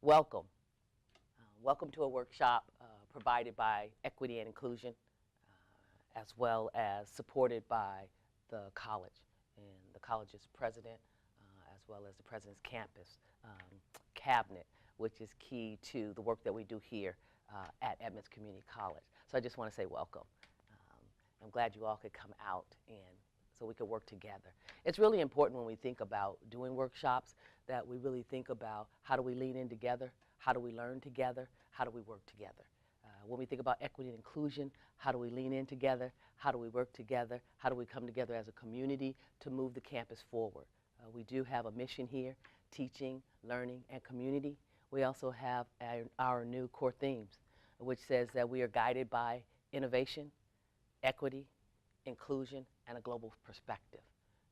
Welcome. Welcome to a workshop provided by Equity and Inclusion, as well as supported by the college and the college's president, as well as the president's campus cabinet, which is key to the work that we do here at Edmonds Community College. So I just want to say welcome. I'm glad you all could come out and so we could work together. It's really important when we think about doing workshops that we really think about how do we lean in together, how do we learn together, how do we work together. When we think about equity and inclusion, how do we lean in together, how do we work together, how do we come together as a community to move the campus forward. We do have a mission here, teaching, learning, and community. We also have our new core themes, which says that we are guided by innovation, equity, inclusion, and a global perspective.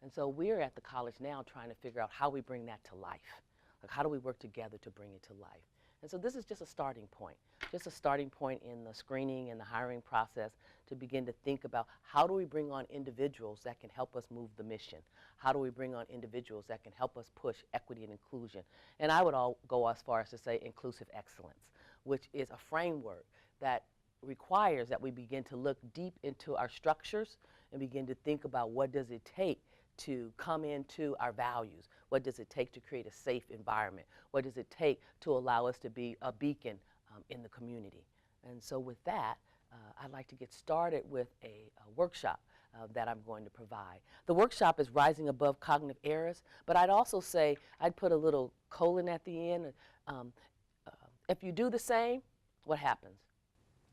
And so we're at the college now trying to figure out how we bring that to life. Like, how do we work together to bring it to life? And so this is just a starting point in the screening and the hiring process to begin to think about how do we bring on individuals that can help us move the mission? How do we bring on individuals that can help us push equity and inclusion? And I would go as far as to say inclusive excellence, which is a framework that requires that we begin to look deep into our structures and begin to think about what does it take to come into our values. What does it take to create a safe environment? What does it take to allow us to be a beacon in the community? And so with that, I'd like to get started with a workshop that I'm going to provide. The workshop is Rising Above Cognitive Errors, but I'd also say I'd put a little colon at the end. If you do the same, what happens?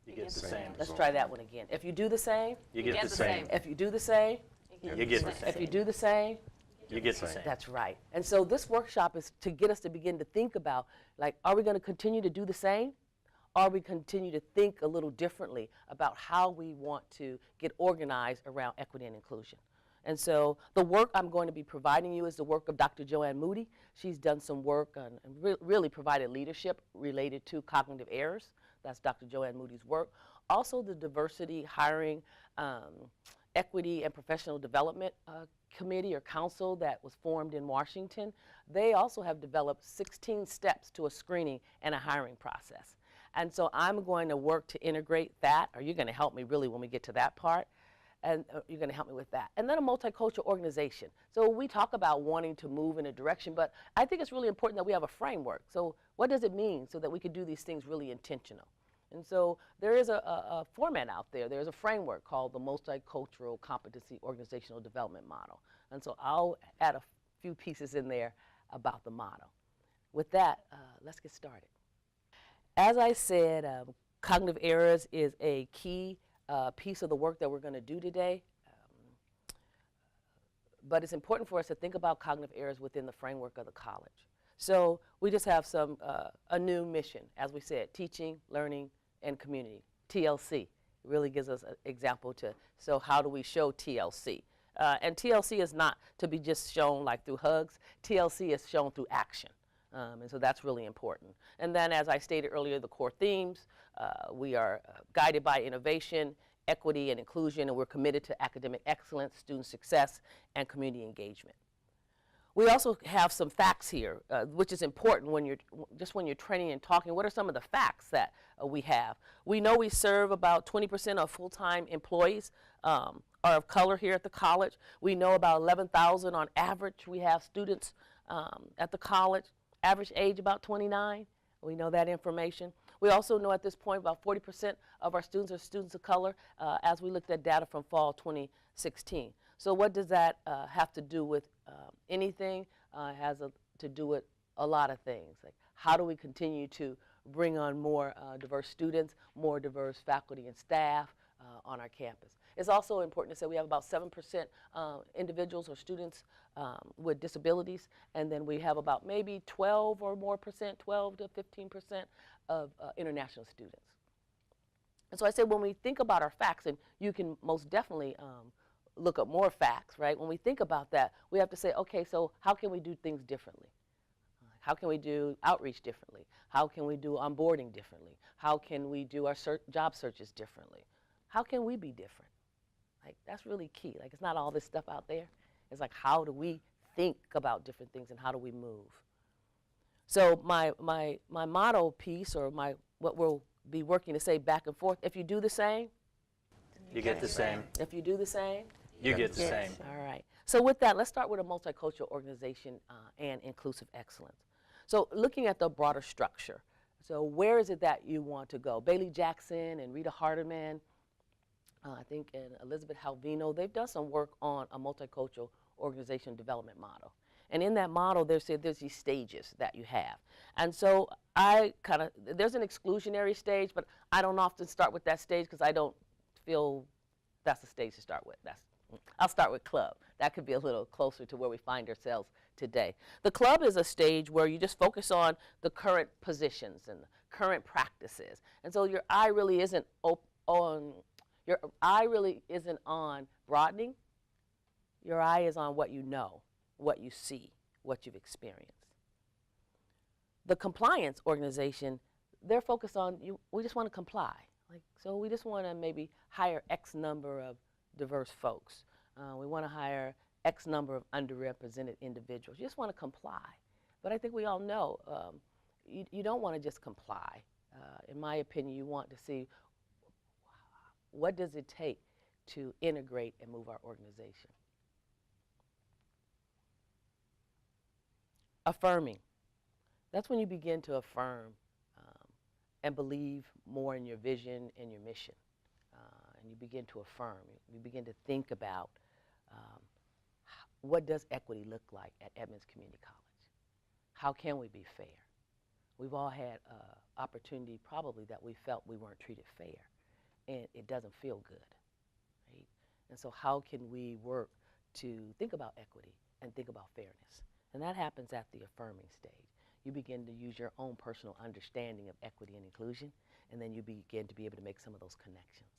You get the same. Let's try that one again. If you do the same, you get the same. If you do the same, you get the same. if you do the same, you get the same. That's right. And so this workshop is to get us to begin to think about, like, are we going to continue to do the same? Or we continue to think a little differently about how we want to get organized around equity and inclusion. And so the work I'm going to be providing you is the work of Dr. Joanne Moody. She's done some work on, and really provided leadership related to cognitive errors. That's Dr. Joanne Moody's work. Also the diversity, hiring, equity, and professional development committee or council that was formed in Washington. They also have developed 16 steps to a screening and a hiring process. And so I'm going to work to integrate that, or you're going to help me really when we get to that part. And you're going to help me with that. And then a multicultural organization. So we talk about wanting to move in a direction, but I think it's really important that we have a framework. So what does it mean so that we can do these things really intentional? And so there is a format out there. There's a framework called the Multicultural Competency Organizational Development Model. And so I'll add a few pieces in there about the model. With that, let's get started. As I said, cognitive errors is a key piece of the work that we're going to do today. But it's important for us to think about cognitive errors within the framework of the college. So we just have a new mission, as we said, teaching, learning, and community. TLC. It really gives us an example so how do we show TLC? And TLC is not to be just shown like through hugs. TLC is shown through action. And so that's really important. And then, as I stated earlier, the core themes, we are guided by innovation, equity, and inclusion, and we're committed to academic excellence, student success, and community engagement. We also have some facts here, which is important when you're training and talking. What are some of the facts that we have? We know we serve about 20% of full-time employees are of color here at the college. We know about 11,000 on average. We have students at the college, average age about 29. We know that information. We also know at this point about 40% of our students are students of color as we looked at data from fall 2016. So what does that have to do with anything? It has to do with a lot of things. Like, how do we continue to bring on more diverse students, more diverse faculty and staff on our campus? It's also important to say we have about 7% individuals or students with disabilities, and then we have about maybe 12 or more percent, 12 to 15% of international students. And so I said when we think about our facts, and you can most definitely look up more facts, right? When we think about that, we have to say, okay, so how can we do things differently? How can we do outreach differently? How can we do onboarding differently? How can we do our job searches differently? How can we be different? Like, that's really key. Like, it's not all this stuff out there. It's like, how do we think about different things and how do we move? So my motto piece, or what we'll be working to say back and forth, if you do the same, You get the same. if you do the same. You get the same. All right. So with that, let's start with a multicultural organization and inclusive excellence. So looking at the broader structure, so where is it that you want to go? Bailey Jackson and Rita Hardiman, I think, and Elizabeth Halvino, they've done some work on a multicultural organization development model. And in that model, there's these stages that you have. And so there's an exclusionary stage, but I don't often start with that stage because I don't feel that's the stage to start with. I'll start with club. That could be a little closer to where we find ourselves today. The club is a stage where you just focus on the current positions and the current practices. And so your eye really isn't on broadening. Your eye is on what you know, what you see, what you've experienced. The compliance organization, they're focused on we just want to comply. So we just want to maybe hire X number of diverse folks. We want to hire X number of underrepresented individuals. You just want to comply. But I think we all know you don't want to just comply. In my opinion, you want to see what does it take to integrate and move our organization. Affirming. That's when you begin to affirm and believe more in your vision and your mission. And you begin to affirm. You begin to think about what does equity look like at Edmonds Community College? How can we be fair? We've all had opportunity probably that we felt we weren't treated fair, and it doesn't feel good, right? And so how can we work to think about equity and think about fairness? And that happens at the affirming stage. You begin to use your own personal understanding of equity and inclusion, and then you begin to be able to make some of those connections.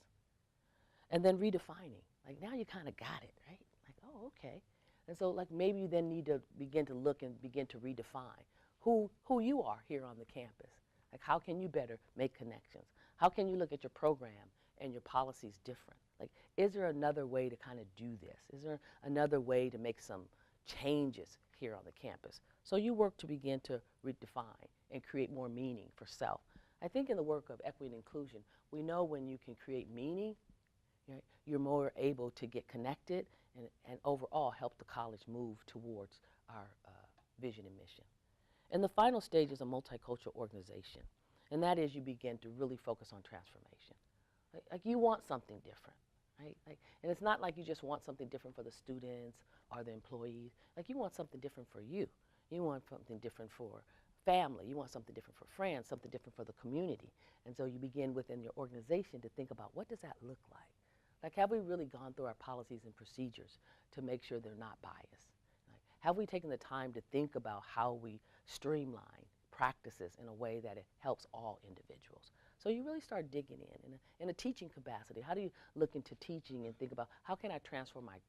And then redefining. Like now you kind of got it, right? Like, oh, okay. And so like maybe you then need to begin to look and begin to redefine who you are here on the campus. Like how can you better make connections? How can you look at your program and your policies different? Like is there another way to kind of do this? Is there another way to make some changes here on the campus? So you work to begin to redefine and create more meaning for self. I think in the work of equity and inclusion, we know when you can create meaning, you're more able to get connected and overall help the college move towards our vision and mission. And the final stage is a multicultural organization. And that is you begin to really focus on transformation. Like you want something different, right? And it's not like you just want something different for the students or the employees. Like you want something different for you. You want something different for family. You want something different for friends, something different for the community. And so you begin within your organization to think about what does that look like? Like have we really gone through our policies and procedures to make sure they're not biased? Like, have we taken the time to think about how we streamline practices in a way that it helps all individuals? So you really start digging in a teaching capacity. How do you look into teaching and think about how can I transform my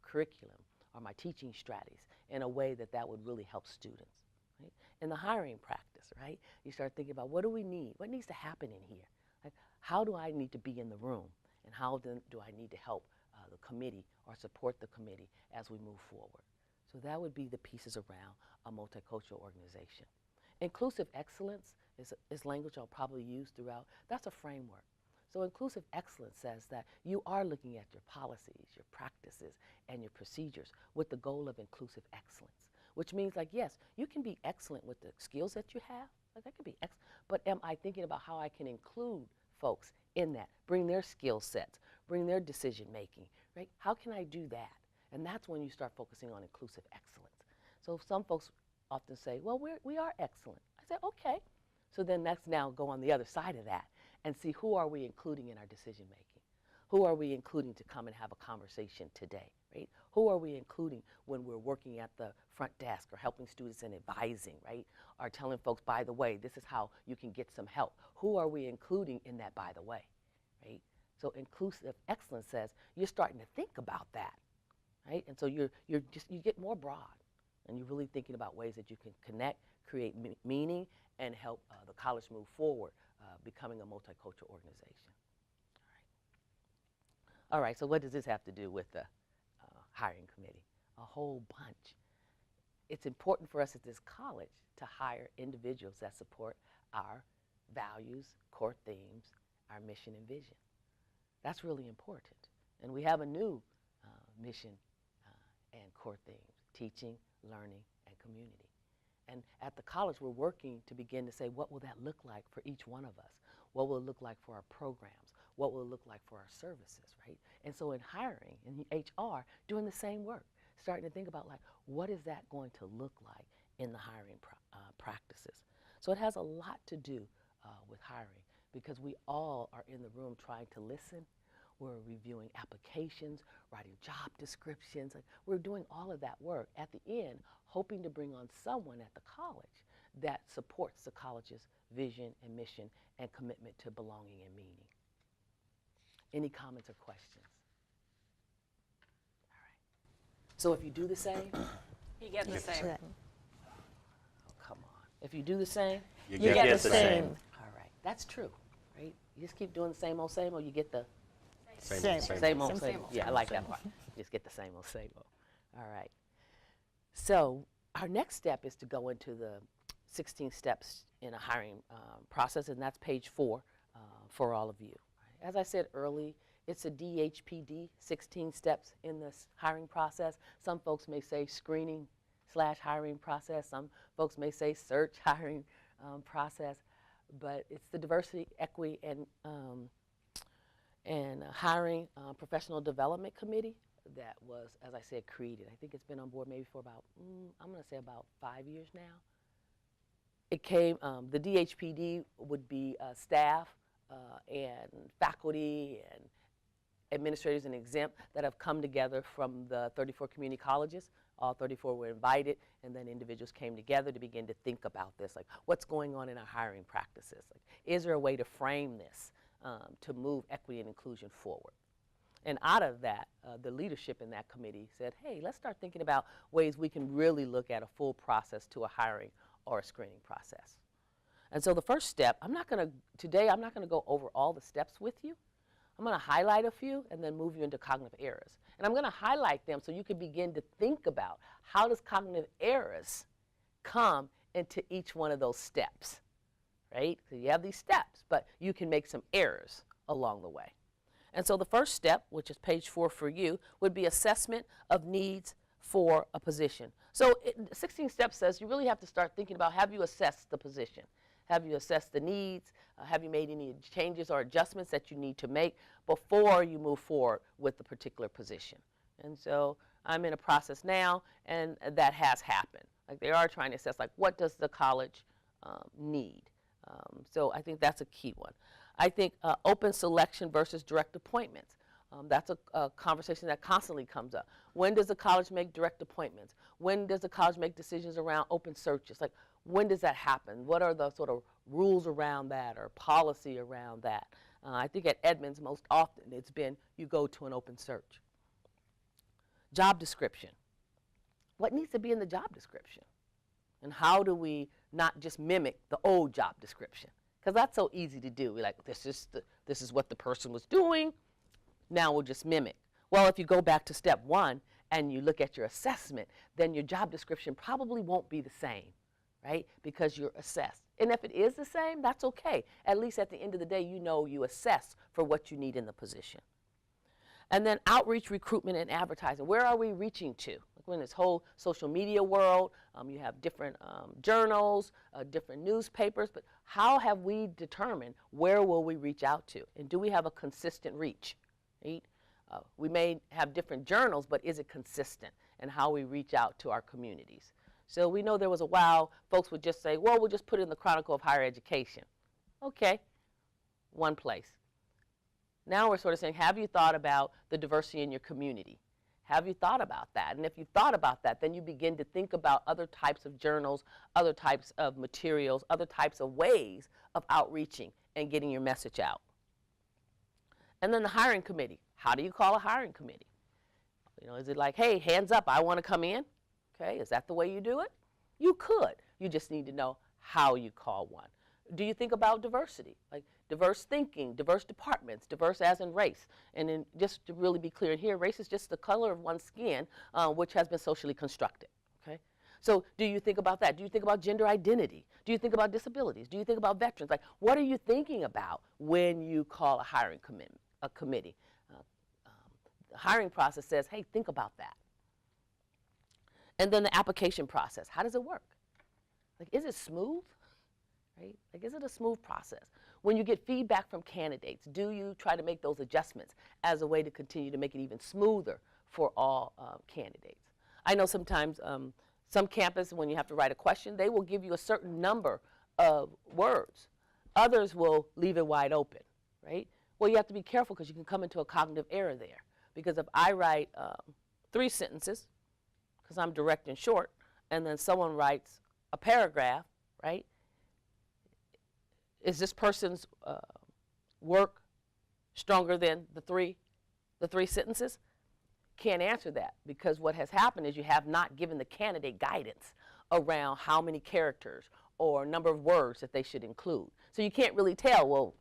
curriculum or my teaching strategies in a way that would really help students, right? In the hiring practice, right? You start thinking about what do we need? What needs to happen in here? Like, how do I need to be in the room? And how then do I need to help the committee or support the committee as we move forward? So that would be the pieces around a multicultural organization. Inclusive excellence is language I'll probably use throughout. That's a framework. So inclusive excellence says that you are looking at your policies, your practices, and your procedures with the goal of inclusive excellence, which means like, yes, you can be excellent with the skills that you have. Like that could be excellent, but am I thinking about how I can include folks in that, bring their skill sets, bring their decision making, right? How can I do that? And that's when you start focusing on inclusive excellence. So some folks often say, well, we are excellent. I say, okay. So then let's now go on the other side of that and see who are we including in our decision making? Who are we including to come and have a conversation today, right? Who are we including when we're working at the front desk or helping students in advising, right? Or telling folks, by the way, this is how you can get some help. Who are we including in that, by the way, right? So inclusive excellence says you're starting to think about that, right? And so you get more broad, and you're really thinking about ways that you can connect, create meaning, and help the college move forward, becoming a multicultural organization. All right, so what does this have to do with the hiring committee? A whole bunch. it's important for us at this college to hire individuals that support our values, core themes, our mission and vision. That's really important. And we have a new mission and core themes: teaching, learning, and community. And at the college, we're working to begin to say, what will that look like for each one of us? What will it look like for our programs? What will it look like for our services, right? And so in hiring, in HR, doing the same work, starting to think about, like, what is that going to look like in the hiring practices? So it has a lot to do with hiring, because we all are in the room trying to listen. We're reviewing applications, writing job descriptions. Like, we're doing all of that work at the end, hoping to bring on someone at the college that supports the college's vision and mission and commitment to belonging and meaning. Any comments or questions? All right. So if you do the same, You get the same. oh, come on. If you do the same, You get get the the same. all right. That's true, right? You just keep doing the same old, you get the Same. same old. Same. Yeah, I like that part. Just get the same old. All right. So our next step is to go into the 16 steps in a hiring process, and that's page 4 for all of you. As I said early, it's a DHPD, 16 steps in this hiring process. Some folks may say screening/hiring process. Some folks may say search hiring process. But it's the diversity, equity, and hiring professional development committee that was, as I said, created. I think it's been on board maybe for about, I'm going to say about 5 years now. It came, the DHPD would be staff and faculty and administrators and exempt that have come together from the 34 community colleges. All 34 were invited, and then individuals came together to begin to think about this, like, what's going on in our hiring practices? Like, is there a way to frame this to move equity and inclusion forward? And out of that, the leadership in that committee said, hey, let's start thinking about ways we can really look at a full process to a hiring or a screening process. And so the first step, today I'm not going to go over all the steps with you. I'm going to highlight a few and then move you into cognitive errors. And I'm going to highlight them so you can begin to think about, how does cognitive errors come into each one of those steps, right? So you have these steps, but you can make some errors along the way. And so the first step, which is page 4 for you, would be assessment of needs for a position. So 16 steps says you really have to start thinking about, have you assessed the position? Have you assessed the needs? Have you made any changes or adjustments that you need to make before you move forward with the particular position? And so I'm in a process now, and that has happened. Like, they are trying to assess, like, what does the college need? So I think that's a key one. I think open selection versus direct appointments. That's a conversation that constantly comes up. When does the college make direct appointments? When does the college make decisions around open searches? Like, when does that happen? What are the sort of rules around that or policy around that? I think at Edmonds, most often it's been you go to an open search. Job description. What needs to be in the job description? And how do we not just mimic the old job description? Because that's so easy to do. We're like, this is what the person was doing. Now we'll just mimic. Well, if you go back to step 1 and you look at your assessment, then your job description probably won't be the same, right? Because you're assessed. And if it is the same, that's okay. At least at the end of the day, you know you assess for what you need in the position. And then outreach, recruitment, and advertising. Where are we reaching to? Like, in this whole social media world, you have different journals, different newspapers, but how have we determined where will we reach out to? And do we have a consistent reach? Right? We may have different journals, but is it consistent in how we reach out to our communities? So we know there was a while folks would just say, well, we'll just put it in the Chronicle of Higher Education. Okay, one place. Now we're sort of saying, have you thought about the diversity in your community? Have you thought about that? And if you've thought about that, then you begin to think about other types of journals, other types of materials, other types of ways of outreaching and getting your message out. And then the hiring committee. How do you call a hiring committee? You know, is it like, hey, hands up, I want to come in? Okay, is that the way you do it? You could. You just need to know how you call one. Do you think about diversity? Like diverse thinking, diverse departments, diverse as in race. And then just to really be clear here, race is just the color of one's skin, which has been socially constructed. Okay? So do you think about that? Do you think about gender identity? Do you think about disabilities? Do you think about veterans? Like, what are you thinking about when you call a hiring committee? The hiring process says, hey, think about that. And then the application process, how does it work? Like, is it smooth? Right? Like, is it a smooth process? When you get feedback from candidates, do you try to make those adjustments as a way to continue to make it even smoother for all candidates? I know sometimes some campuses, when you have to write a question, they will give you a certain number of words. Others will leave it wide open, right? Well, you have to be careful because you can come into a cognitive error there. Because if I write 3 sentences, because I'm direct and short, and then someone writes a paragraph, right? Is this person's work stronger than the three sentences? Can't answer that, because what has happened is you have not given the candidate guidance around how many characters or number of words that they should include. So you can't really tell, well,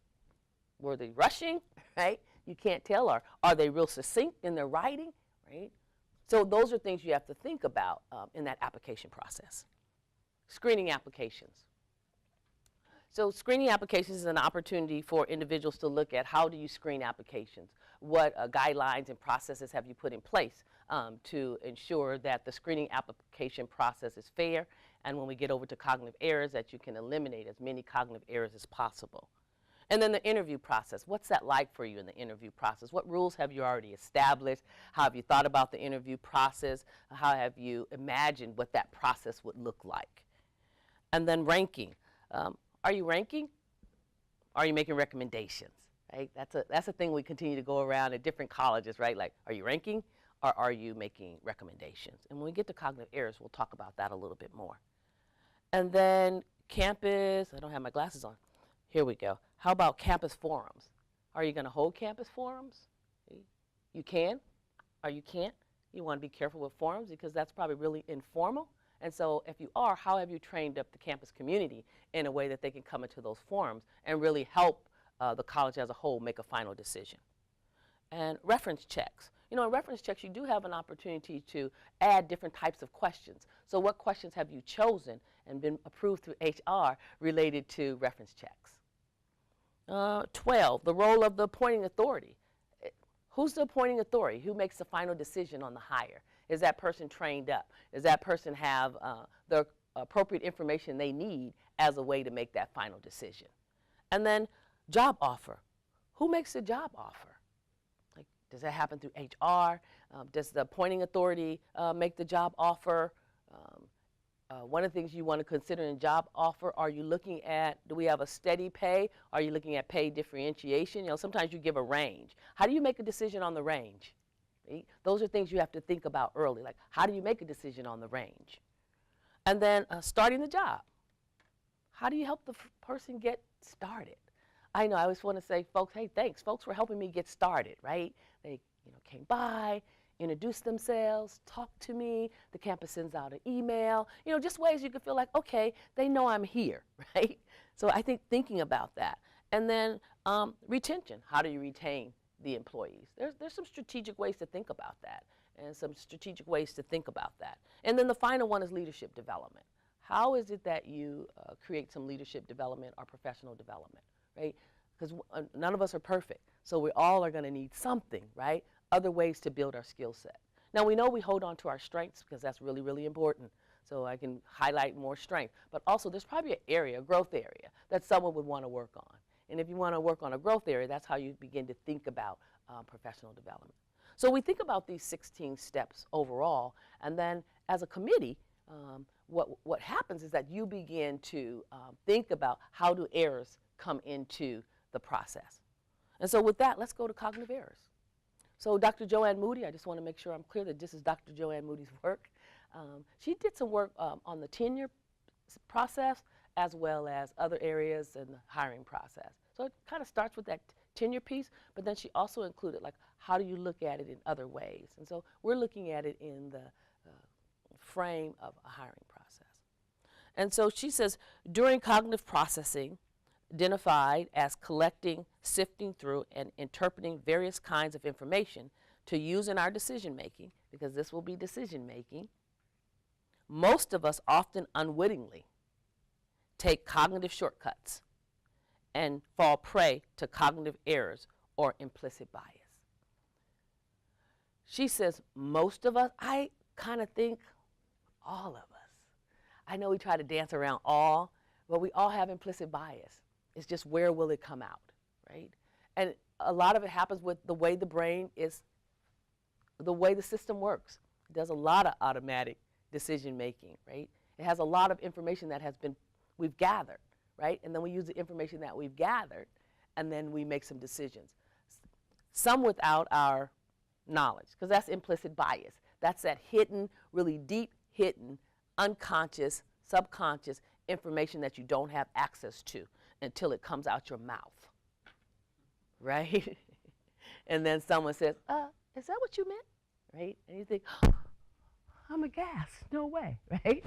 were they rushing, right? You can't tell, or are they real succinct in their writing, right? So those are things you have to think about in that application process. Screening applications. So screening applications is an opportunity for individuals to look at how do you screen applications, what guidelines and processes have you put in place to ensure that the screening application process is fair, and when we get over to cognitive errors, that you can eliminate as many cognitive errors as possible. And then the interview process. What's that like for you in the interview process? What rules have you already established? How have you thought about the interview process? How have you imagined what that process would look like? And then ranking. Are you ranking? Are you making recommendations? Right? That's a thing we continue to go around at different colleges, right? Like, are you ranking or are you making recommendations? And when we get to cognitive errors, we'll talk about that a little bit more. And then campus, I don't have my glasses on. Here we go. How about campus forums? Are you going to hold campus forums? You can or you can't. You want to be careful with forums because that's probably really informal. And so if you are, how have you trained up the campus community in a way that they can come into those forums and really help the college as a whole make a final decision? And reference checks. You know, in reference checks, you do have an opportunity to add different types of questions. So what questions have you chosen and been approved through HR related to reference checks? 12, the role of the appointing authority. Who's the appointing authority? Who makes the final decision on the hire? Is that person trained up? Does that person have the appropriate information they need as a way to make that final decision? And then job offer. Who makes the job offer? Like, does that happen through HR? Does the appointing authority make the job offer? One of the things you want to consider in job offer, are you looking at, do we have a steady pay? Are you looking at pay differentiation? You know, sometimes you give a range. How do you make a decision on the range? Right? Those are things you have to think about early, like how do you make a decision on the range? And then starting the job. How do you help the person get started? I know I always want to say, folks, hey, thanks. Folks for helping me get started, right? They came by, introduced themselves, talked to me. The campus sends out an email. Just ways you could feel like, okay, they know I'm here, right? So I think thinking about that. And then retention. How do you retain the employees? There's some strategic ways to think about that and some strategic ways to think about that. And then the final one is leadership development. How is it that you create some leadership development or professional development, right? Because none of us are perfect. So we all are going to need something, right? Other ways to build our skill set. Now we know we hold on to our strengths because that's really, really important. So I can highlight more strength. But also there's probably an area, a growth area, that someone would want to work on. And if you want to work on a growth area, that's how you begin to think about professional development. So we think about these 16 steps overall, and then as a committee, what happens is that you begin to think about how do errors come into the process. And so with that, let's go to cognitive errors. So Dr. Joanne Moody, I just want to make sure I'm clear that this is Dr. Joanne Moody's work. She did some work on the tenure process as well as other areas in the hiring process. So it kind of starts with that tenure piece, but then she also included like how do you look at it in other ways. And so we're looking at it in the frame of a hiring process. And so she says, during cognitive processing, identified as collecting, sifting through, and interpreting various kinds of information to use in our decision making, because this will be decision making, most of us often unwittingly take cognitive shortcuts and fall prey to cognitive errors or implicit bias. She says most of us, I kind of think all of us. I know we try to dance around all, but we all have implicit bias. It's just where will it come out, right? And a lot of it happens with the way the brain is, the way the system works. It does a lot of automatic decision making, right? It has a lot of information that we've gathered, right? And then we use the information that we've gathered, and then we make some decisions. Some without our knowledge, because that's implicit bias. That's that hidden, really deep hidden, unconscious, subconscious information that you don't have access to until it comes out your mouth, right? And then someone says, is that what you meant, right? And you think, I'm aghast, no way, right?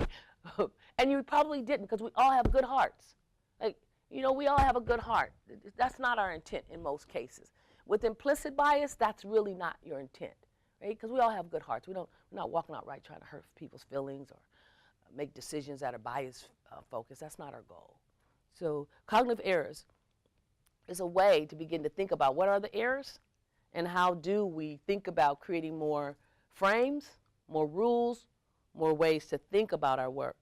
And you probably didn't, because we all have good hearts. Like, you know, we all have a good heart. That's not our intent in most cases. With implicit bias, that's really not your intent, right? Because we all have good hearts. We're not walking out right trying to hurt people's feelings or make decisions that are bias focused. That's not our goal. So cognitive errors is a way to begin to think about what are the errors and how do we think about creating more frames, more rules, more ways to think about our work.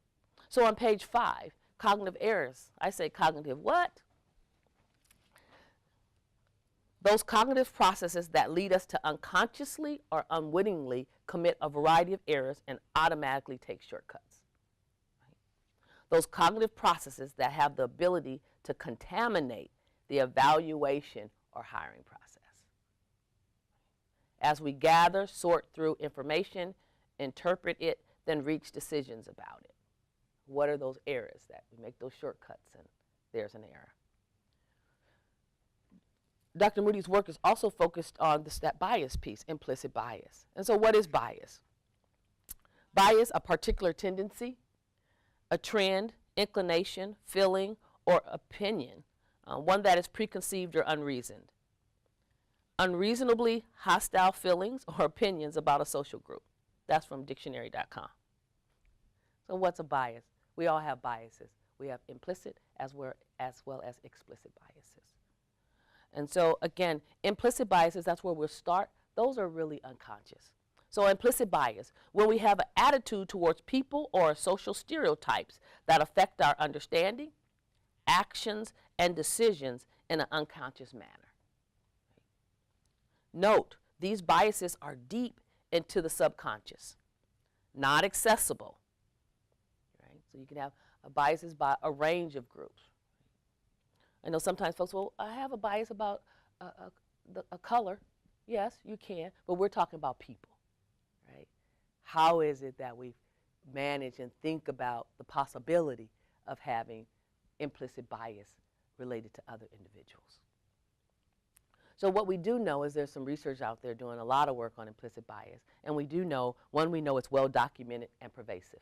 So on page 5, cognitive errors. I say cognitive what? Those cognitive processes that lead us to unconsciously or unwittingly commit a variety of errors and automatically take shortcuts. Right? Those cognitive processes that have the ability to contaminate the evaluation or hiring process. As we gather, sort through information, interpret it, then reach decisions about it. What are those errors that we make those shortcuts and there's an error? Dr. Moody's work is also focused on that bias piece, implicit bias. And so what is bias? Bias, a particular tendency, a trend, inclination, feeling, or opinion, one that is preconceived or unreasoned. Unreasonably hostile feelings or opinions about a social group. That's from dictionary.com. So what's a bias? We all have biases. We have implicit as well as explicit biases. And so again, implicit biases, that's where we'll start. Those are really unconscious. So implicit bias, when we have an attitude towards people or social stereotypes that affect our understanding, actions, and decisions in an unconscious manner. Note, these biases are deep into the subconscious, not accessible. Right? So you can have biases by a range of groups. I know sometimes folks, well, I have a bias about a color. Yes, you can, but we're talking about people, right? How is it that we manage and think about the possibility of having implicit bias related to other individuals? So what we do know is there's some research out there doing a lot of work on implicit bias, and we do know, one, we know it's well documented and pervasive.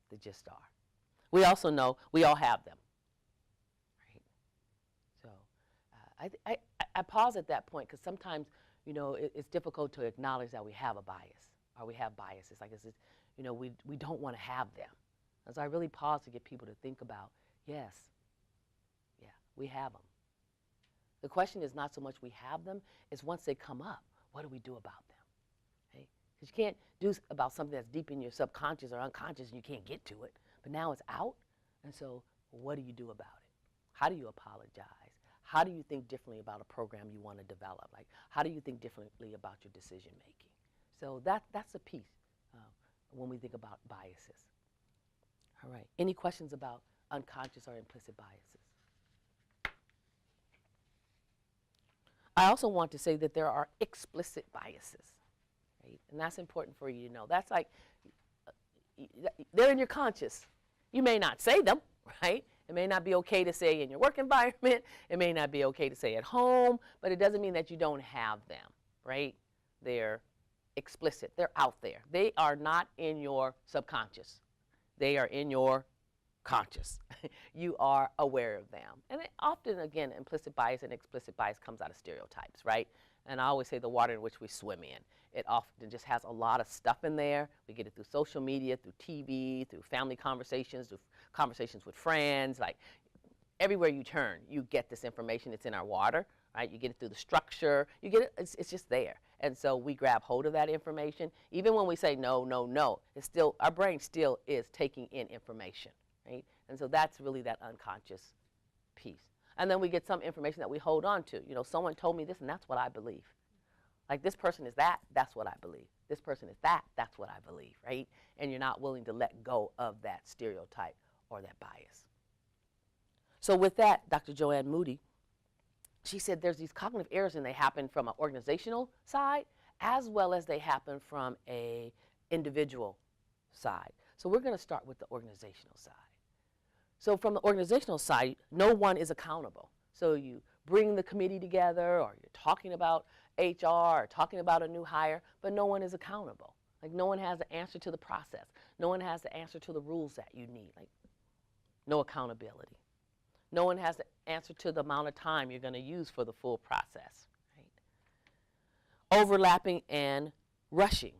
The gist are. We also know we all have them. I pause at that point because sometimes, you know, it's difficult to acknowledge that we have a bias or we have biases. Like, you know, we don't want to have them. And so I really pause to get people to think about, yes, yeah, we have them. The question is not so much we have them, it's once they come up, what do we do about them? Okay? Because you can't do about something that's deep in your subconscious or unconscious and you can't get to it. But now it's out, and so what do you do about it? How do you apologize? How do you think differently about a program you want to develop? Like, how do you think differently about your decision making? So that's a piece when we think about biases. All right. Any questions about unconscious or implicit biases? I also want to say that there are explicit biases, right? And that's important for you to know. That's like, they're in your conscious. You may not say them, right? It may not be okay to say in your work environment. It may not be okay to say at home, but it doesn't mean that you don't have them, right? They're explicit. They're out there. They are not in your subconscious. They are in your conscious. You are aware of them. And often, again, implicit bias and explicit bias comes out of stereotypes, right? and I always say the water in which we swim in. It often just has a lot of stuff in there. We get it through social media, through TV, through family conversations, through conversations with friends. Like everywhere you turn, you get this information. It's in our water, right? You get it through the structure. You get it, it's just there. And so we grab hold of that information. Even when we say no, no, no, it's still, our brain still is taking in information, right? And so that's really that unconscious piece. And then we get some information that we hold on to. You know, someone told me this, and that's what I believe. Like this person is that, that's what I believe. This person is that, that's what I believe, right? And you're not willing to let go of that stereotype or that bias. So with that, Dr. Joanne Moody, she said there's these cognitive errors and they happen from an organizational side as well as they happen from a individual side. So we're going to start with the organizational side. So from the organizational side, no one is accountable. So you bring the committee together or you're talking about HR or talking about a new hire, but no one is accountable. Like no one has the answer to the process. No one has the answer to the rules that you need. Like no accountability. No one has the answer to the amount of time you're going to use for the full process. Right? Overlapping and rushing.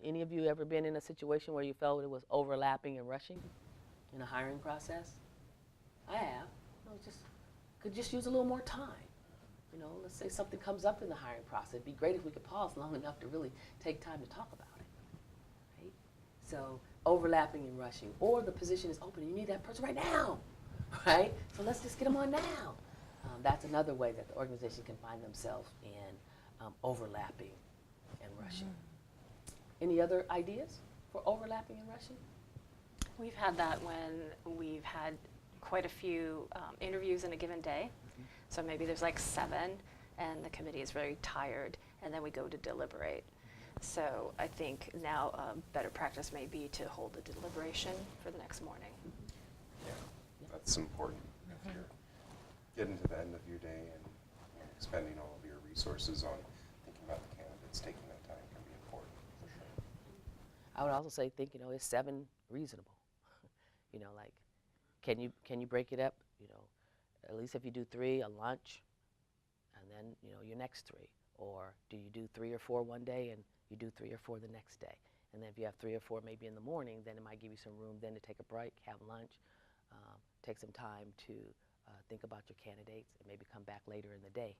Any of you ever been in a situation where you felt it was overlapping and rushing in a hiring process? I have. You know, could just use a little more time. You know, let's say something comes up in the hiring process. It'd be great if we could pause long enough to really take time to talk about it. Right? So overlapping and rushing. Or the position is open and you need that person right now. Right? So let's just get them on now. That's another way that the organization can find themselves in overlapping and rushing. Any other ideas for overlapping and rushing? We've had that when we've had quite a few interviews in a given day. So maybe there's like 7 and the committee is very tired and then we go to deliberate. So I think now a better practice may be to hold the deliberation for the next morning. Yeah, that's important. If you're getting to the end of your day and expending all of your resources on thinking about the candidates, taking that time can be important for sure. I would also say think, you know, is 7 reasonable? You know, like, can you break it up? You know, at least if you do 3, a lunch, and then, you know, your next 3. Or do you do 3 or 4 one day and you do 3 or 4 the next day? And then if you have 3 or 4 maybe in the morning, then it might give you some room then to take a break, have lunch, take some time to think about your candidates and maybe come back later in the day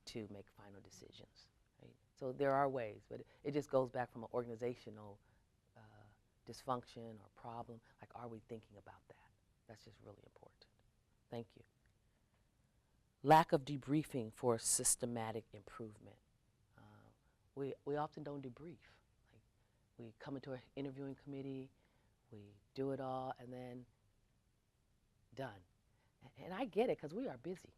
to make final decisions. Right? So there are ways, but it just goes back from an organizational dysfunction or problem. Like, are we thinking about that? That's just really important. Thank you. Lack of debriefing for systematic improvement. We often don't debrief. Like, we come into an interviewing committee, we do it all, and then done. And I get it, because we are busy.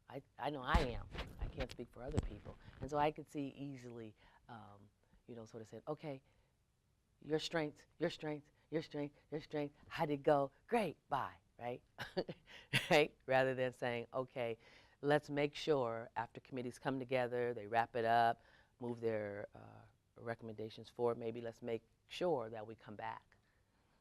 I know I am. I can't speak for other people. And so I could see easily, you know, sort of saying, okay, your strengths, your strengths, your strength, your strength, how'd it go? Great, bye, right? Right? Rather than saying, okay, let's make sure after committees come together, they wrap it up, move their recommendations forward, maybe let's make sure that we come back.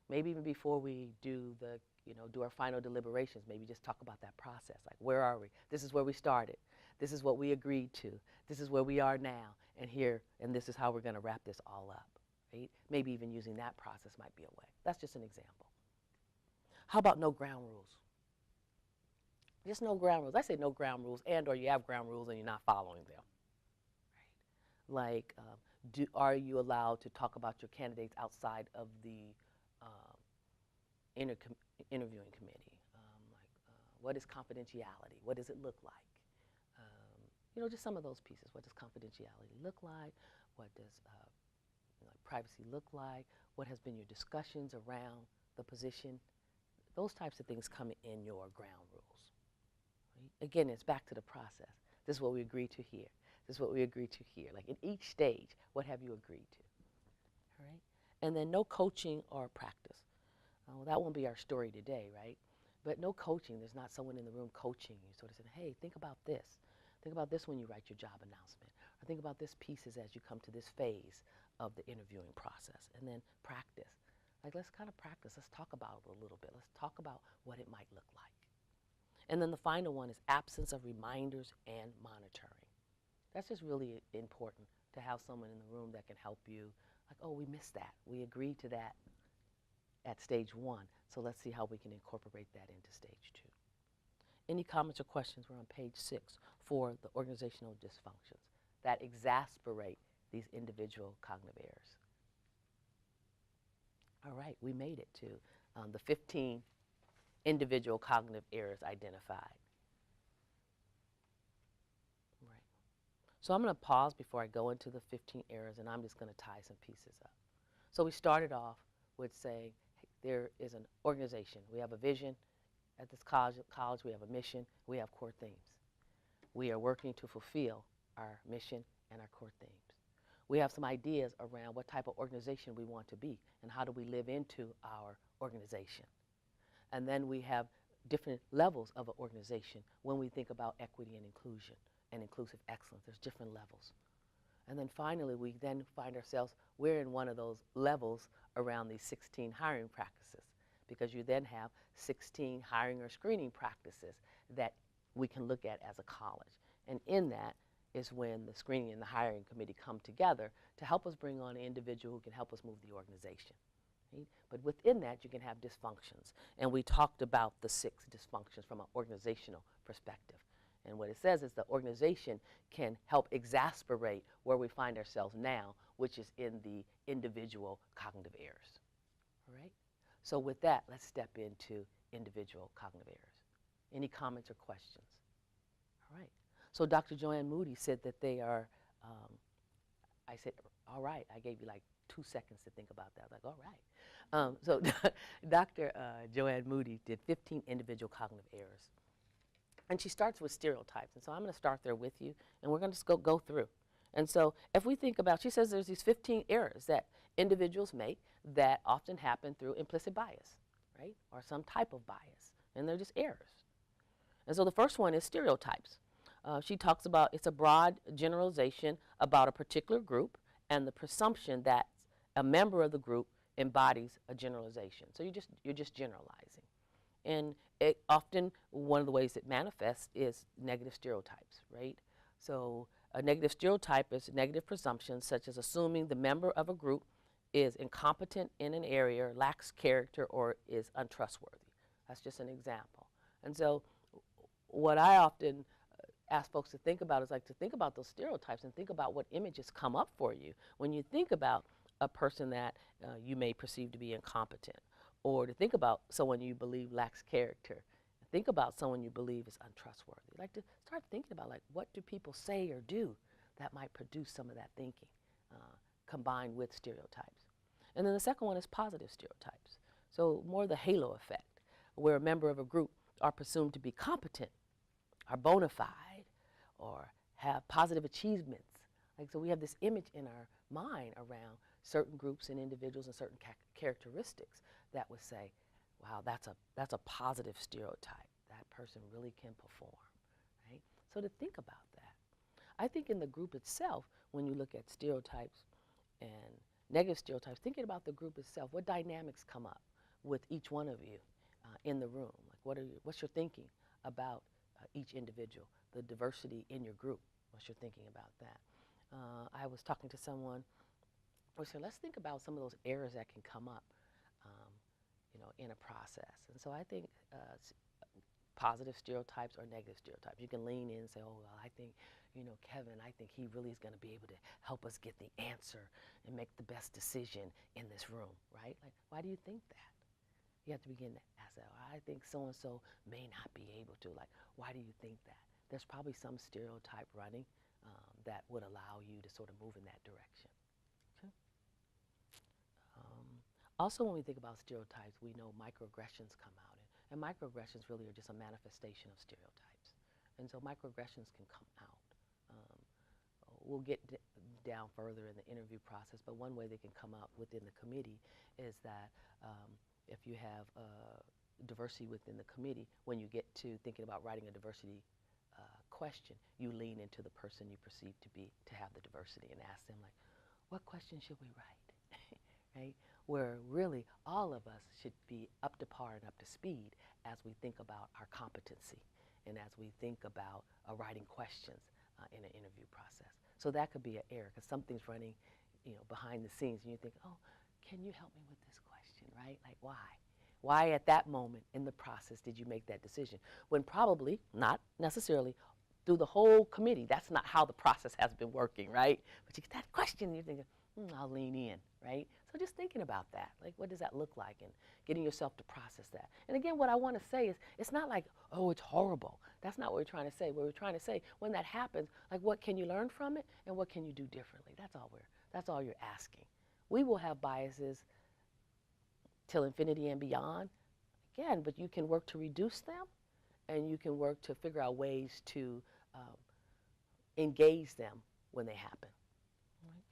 Maybe even before we do the, you know, do our final deliberations, maybe just talk about that process. Like, where are we? This is where we started. This is what we agreed to. This is where we are now. And here, and this is how we're going to wrap this all up. Right? Maybe even using that process might be a way. That's just an example. How about no ground rules? Just no ground rules. I say no ground rules, and or you have ground rules and you're not following them. Right? Like, are you allowed to talk about your candidates outside of the interviewing committee? What is confidentiality? What does it look like? You know, just some of those pieces. What does confidentiality look like? What does privacy look like? What has been your discussions around the position? Those types of things come in your ground rules. Right? Again, it's back to the process. This is what we agreed to here. This is what we agreed to here. Like, in each stage, what have you agreed to? All right? And then no coaching or practice. Well, that won't be our story today, right? But no coaching. There's not someone in the room coaching you, sort of saying, hey, think about this. Think about this when you write your job announcement. Or think about this pieces as you come to this phase of the interviewing process. And then practice. Like, let's kind of practice. Let's talk about it a little bit. Let's talk about what it might look like. And then the final one is absence of reminders and monitoring. That's just really important to have someone in the room that can help you. Like, oh, we missed that. We agreed to that at stage 1, so let's see how we can incorporate that into stage 2. Any comments or questions? We're on page 6 for the organizational dysfunctions that exasperate these individual cognitive errors. All right, we made it to the 15 individual cognitive errors identified. Right. So I'm going to pause before I go into the 15 errors, and I'm just going to tie some pieces up. So we started off with saying, hey, there is an organization. We have a vision at this college. We have a mission. We have core themes. We are working to fulfill our mission and our core themes. We have some ideas around what type of organization we want to be and how do we live into our organization. And then we have different levels of an organization when we think about equity and inclusion and inclusive excellence. There's different levels. And then finally, we then find ourselves, we're in one of those levels around these 16 hiring practices, because you then have 16 hiring or screening practices that we can look at as a college. And in that is when the screening and the hiring committee come together to help us bring on an individual who can help us move the organization. Right? But within that, you can have dysfunctions. And we talked about the 6 dysfunctions from an organizational perspective. And what it says is the organization can help exasperate where we find ourselves now, which is in the individual cognitive errors. All right? So with that, let's step into individual cognitive errors. Any comments or questions? All right. So Dr. Joanne Moody said that they are, I said, all right. I gave you like 2 seconds to think about that. I was like, all right. So Dr. Joanne Moody did 15 individual cognitive errors. And she starts with stereotypes. And so I'm going to start there with you, and we're going to just go through. And so if we think about, she says there's these 15 errors that individuals make that often happen through implicit bias, right, or some type of bias. And they're just errors. And so the first one is stereotypes. She talks about it's a broad generalization about a particular group and the presumption that a member of the group embodies a generalization. So you're just generalizing. And it often, one of the ways it manifests is negative stereotypes, right? So a negative stereotype is negative presumptions, such as assuming the member of a group is incompetent in an area, lacks character, or is untrustworthy. That's just an example. And so what I often ask folks to think about is like to think about those stereotypes and think about what images come up for you when you think about a person that you may perceive to be incompetent, or to think about someone you believe lacks character. Think about someone you believe is untrustworthy. Like to start thinking about like what do people say or do that might produce some of that thinking combined with stereotypes. And then the second one is positive stereotypes. So more the halo effect, where a member of a group are presumed to be competent, are bona fide, or have positive achievements. Like, so we have this image in our mind around certain groups and individuals and certain characteristics that would say, wow, that's a positive stereotype. That person really can perform, right? So to think about that. I think in the group itself, when you look at stereotypes and negative stereotypes, thinking about the group itself, what dynamics come up with each one of you in the room? Like what's your thinking about each individual, the diversity in your group? What's your thinking about that? I was talking to someone who said, let's think about some of those errors that can come up in a process. And so I think positive stereotypes or negative stereotypes. You can lean in and say, oh, well, I think, Kevin, I think he really is going to be able to help us get the answer and make the best decision in this room, right? Like, why do you think that? You have to begin to ask that. I think so-and-so may not be able to. Like, why do you think that? There's probably some stereotype running that would allow you to sort of move in that direction. Okay. Also, when we think about stereotypes, we know microaggressions come out. And microaggressions really are just a manifestation of stereotypes. And so microaggressions can come out. We'll get down further in the interview process, but one way they can come out within the committee is that if you have diversity within the committee, when you get to thinking about writing a diversity question, you lean into the person you perceive to have the diversity and ask them, like, what question should we write? Right? Where really all of us should be up to par and up to speed as we think about our competency and as we think about writing questions in an interview process. So that could be an error because something's running, behind the scenes, and you think, oh, can you help me with this question, right? Like, why? Why at that moment in the process did you make that decision? When probably, not necessarily, through the whole committee, that's not how the process has been working, right? But you get that question, and you're thinking, I'll lean in, right? So just thinking about that, like what does that look like, and getting yourself to process that. And again, what I want to say is, it's not like, oh, it's horrible. That's not what we're trying to say. What we're trying to say, when that happens, like what can you learn from it, and what can you do differently? That's all you're asking. We will have biases till infinity and beyond, again, but you can work to reduce them, and you can work to figure out ways to engage them when they happen. Right.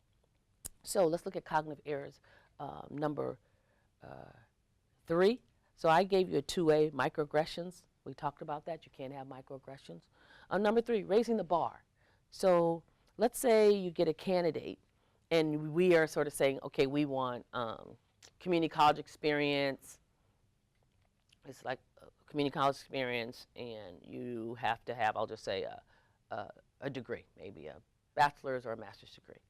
So let's look at cognitive errors, number 3. So I gave you a 2A, microaggressions. We talked about that. You can't have microaggressions. Number 3, raising the bar. So let's say you get a candidate, and we are sort of saying, okay, we want community college experience. It's like a community college experience, and you have to have, I'll just say, a degree, maybe a bachelor's or a master's degree.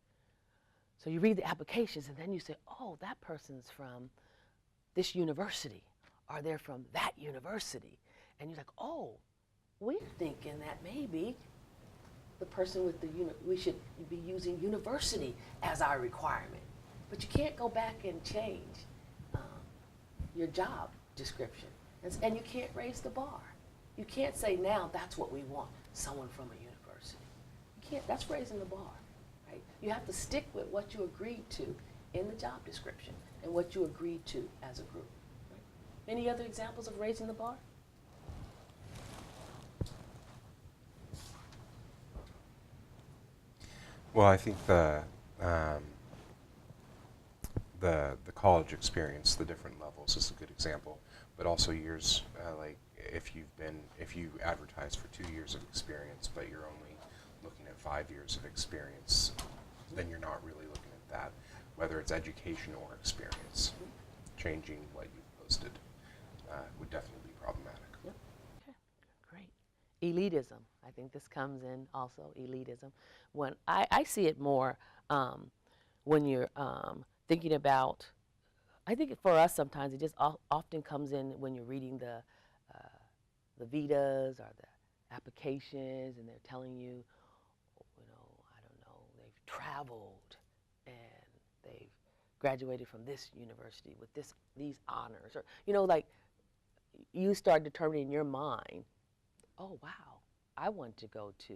So you read the applications, and then you say, oh, that person's from this university, or they're from that university. And you're like, oh, we're thinking that maybe the person with the, we should be using university as our requirement. But you can't go back and change your job description. And you can't raise the bar. You can't say now that's what we want, someone from a university. You can't, that's raising the bar, right? You have to stick with what you agreed to in the job description and what you agreed to as a group. Right? Any other examples of raising the bar? Well, I think the college experience, the different levels, is a good example. But also years, like if you advertise for 2 years of experience, but you're only looking at 5 years of experience, then you're not really looking at that, whether it's education or experience. Changing what you've posted would definitely be problematic. Yep. Okay. Great. Elitism. I think this comes in also, elitism. When I see it more when you're thinking about, I think for us sometimes it just often comes in when you're reading the Vitas or the applications, and they're telling you, I don't know, they've traveled and they've graduated from this university with these honors, or like you start determining in your mind, oh wow, I want to go to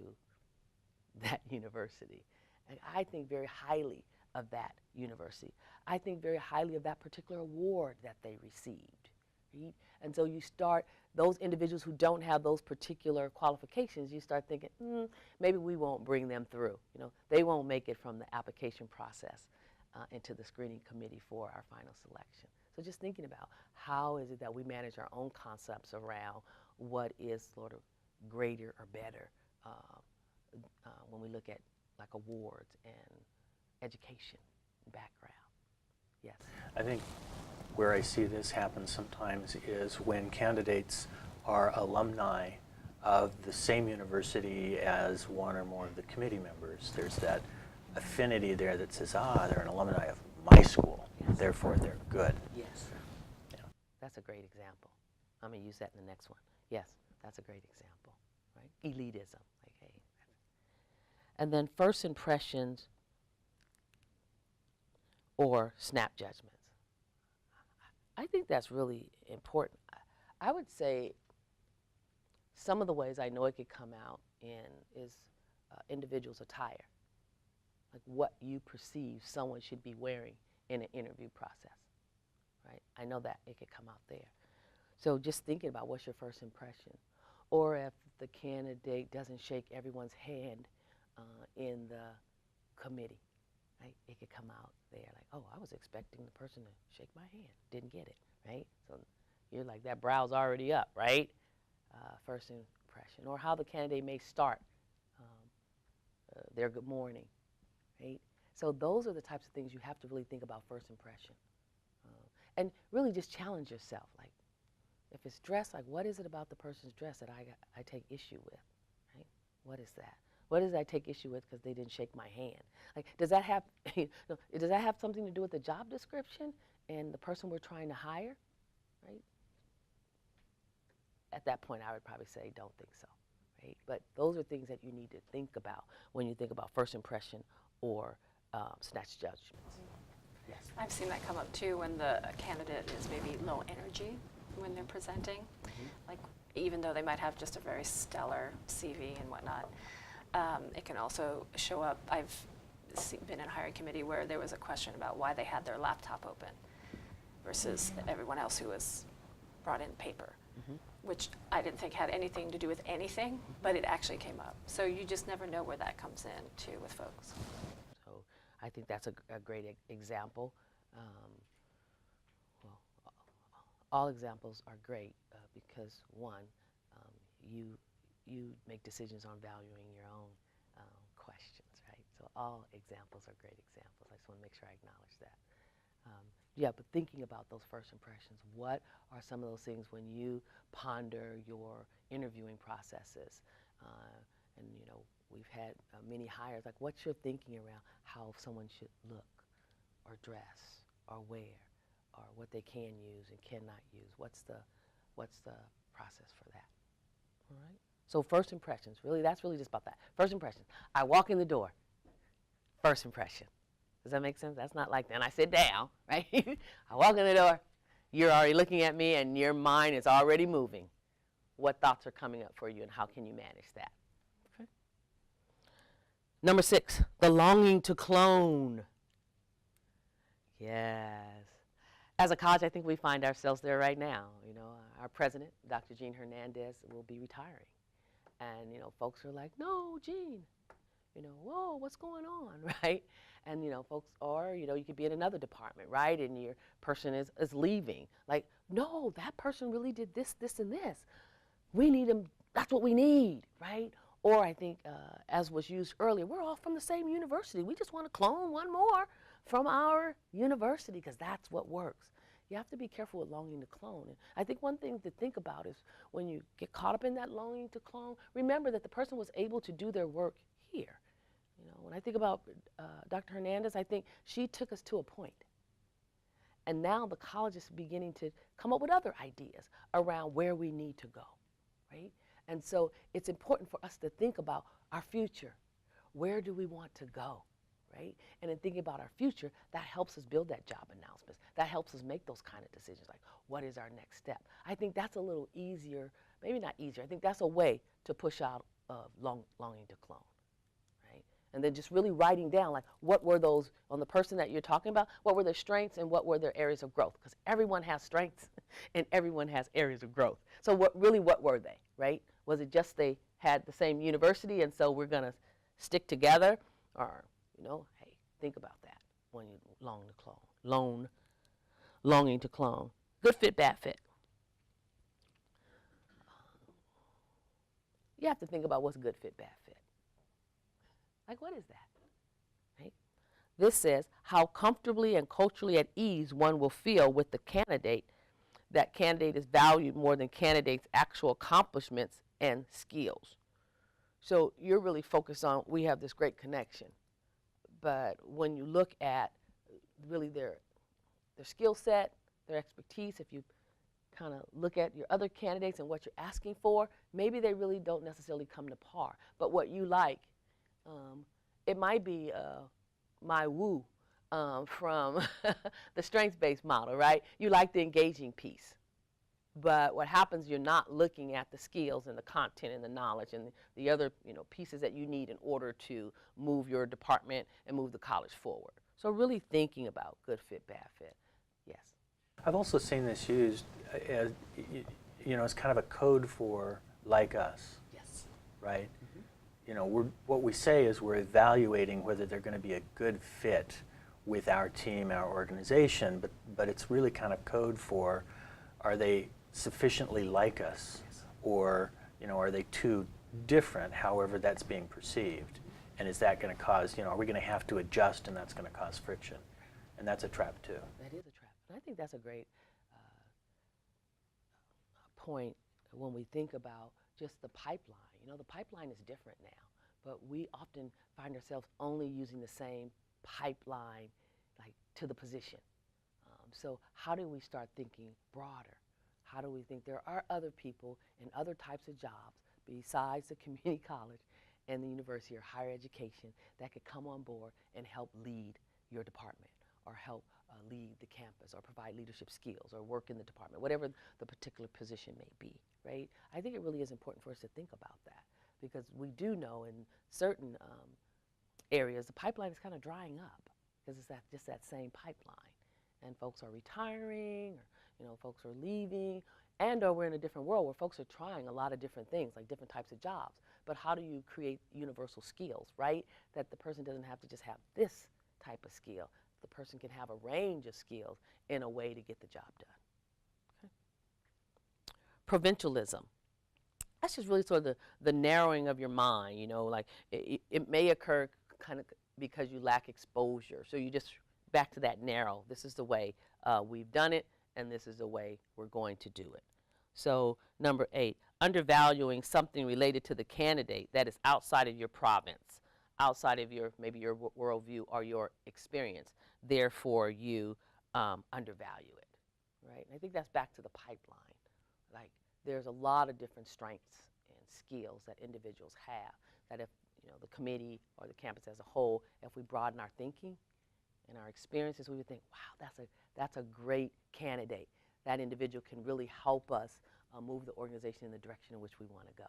that university, and I think very highly of that university. I think very highly of that particular award that they received. Right? And so you start, those individuals who don't have those particular qualifications, you start thinking, maybe we won't bring them through. They won't make it from the application process into the screening committee for our final selection. So just thinking about how is it that we manage our own concepts around what is sort of greater or better when we look at like awards and education background. Yes. I think where I see this happen sometimes is when candidates are alumni of the same university as one or more of the committee members. There's that affinity there that says, they're an alumni of my school, yes, therefore they're good. Yes. Yeah. That's a great example. I'm going to use that in the next one. Yes, that's a great example, right? Elitism. Like, hey. And then first impressions or snap judgments. I think that's really important. I would say some of the ways I know it could come out in is individual's attire, like what you perceive someone should be wearing in an interview process, right? I know that it could come out there. So just thinking about what's your first impression, or if the candidate doesn't shake everyone's hand in the committee. Right? It could come out there like, oh, I was expecting the person to shake my hand, didn't get it, right? So you're like, that brow's already up, right? First impression, or how the candidate may start their good morning, right? So those are the types of things you have to really think about first impression. And really just challenge yourself, like, if it's dress, like what is it about the person's dress that I take issue with, right? What is that? What does I take issue with because they didn't shake my hand? Like, does that have, does that have something to do with the job description and the person we're trying to hire, right? At that point, I would probably say, don't think so, right? But those are things that you need to think about when you think about first impression or snatch judgments. Yes. I've seen that come up too when the candidate is maybe low energy when they're presenting. Like, even though they might have just a very stellar CV and whatnot, it can also show up. I've been in a hiring committee where there was a question about why they had their laptop open versus everyone else who was brought in paper, which I didn't think had anything to do with anything, but it actually came up. So you just never know where that comes in too with folks. So I think that's a great example. Well, all examples are great because one, you make decisions on valuing your own questions, right? So all examples are great examples. I just want to make sure I acknowledge that. Yeah, but thinking about those first impressions, what are some of those things when you ponder your interviewing processes? And you know, we've had many hires, like what's your thinking around how someone should look or dress or wear or what they can use and cannot use? What's the process for that? All right. So first impressions, really, that's really just about that. First impressions. I walk in the door. First impression. Does that make sense? That's not like, then I sit down, right? I walk in the door. You're already looking at me, and your mind is already moving. What thoughts are coming up for you, and how can you manage that? Okay. Number 6, the longing to clone. Yes. As a college, I think we find ourselves there right now. You know, our president, Dr. Jean Hernandez, will be retiring. And, you know, folks are like, no, Jean, you know, whoa, what's going on, right? And, you know, folks, or, you know, you could be in another department, right? And your person is leaving. Like, no, that person really did this, this, and this. We need them, that's what we need, right? Or I think, as was used earlier, we're all from the same university. We just want to clone one more from our university because that's what works. You have to be careful with longing to clone. And I think one thing to think about is when you get caught up in that longing to clone, remember that the person was able to do their work here. You know, when I think about Dr. Hernandez, I think she took us to a point. And now the college is beginning to come up with other ideas around where we need to go, right? And so it's important for us to think about our future. Where do we want to go, right? And in thinking about our future, that helps us build that job announcements. That helps us make those kind of decisions, like what is our next step? I think that's a little easier, maybe not easier. I think that's a way to push out longing to clone, right? And then just really writing down, like, what were those, on the person that you're talking about, what were their strengths and what were their areas of growth? Because everyone has strengths and everyone has areas of growth. So what were they, right? Was it just they had the same university and so we're going to stick together? Or, you know, hey, think about that when you long to clone. Longing to clone. Good fit, bad fit. You have to think about what's good fit, bad fit. Like, what is that? Right? This says how comfortably and culturally at ease one will feel with the candidate. That candidate is valued more than candidate's actual accomplishments and skills. So you're really focused on, we have this great connection. But when you look at really their skill set, their expertise, if you kind of look at your other candidates and what you're asking for, maybe they really don't necessarily come to par. But what you like, it might be my woo from the strengths-based model, right? You like the engaging piece. But what happens, you're not looking at the skills and the content and the knowledge and the other, you know, pieces that you need in order to move your department and move the college forward. So really thinking about good fit, bad fit. Yes. I've also seen this used as, you know, as kind of a code for like us. Yes. Right? Mm-hmm. You know, what we say is we're evaluating whether they're going to be a good fit with our team, our organization, but it's really kind of code for, are they sufficiently like us? Yes. Or, you know, are they too different, however that's being perceived? And is that going to cause, you know, are we going to have to adjust and that's going to cause friction? And that's a trap too. That is a trap. And I think that's a great point when we think about just the pipeline. You know, the pipeline is different now but we often find ourselves only using the same pipeline like to the position. So how do we start thinking broader? How do we think there are other people in other types of jobs besides the community college and the university or higher education that could come on board and help lead your department or help lead the campus or provide leadership skills or work in the department, whatever the particular position may be, right? I think it really is important for us to think about that because we do know in certain areas the pipeline is kind of drying up because it's just that same pipeline. And folks are retiring, or folks are leaving, and or we're in a different world where folks are trying a lot of different things, like different types of jobs. But how do you create universal skills, right? That the person doesn't have to just have this type of skill. The person can have a range of skills in a way to get the job done. Okay. Provincialism. That's just really sort of the narrowing of your mind, like it may occur kind of because you lack exposure. So you just back to that narrow. This is the way we've done it, and this is the way we're going to do it. So number 8, undervaluing something related to the candidate that is outside of your province, outside of maybe your worldview or your experience. Therefore, you undervalue it, right? And I think that's back to the pipeline. Like there's a lot of different strengths and skills that individuals have that if the committee or the campus as a whole, if we broaden our thinking and our experiences, we would think, wow, that's a great candidate. That individual can really help us move the organization in the direction in which we want to go,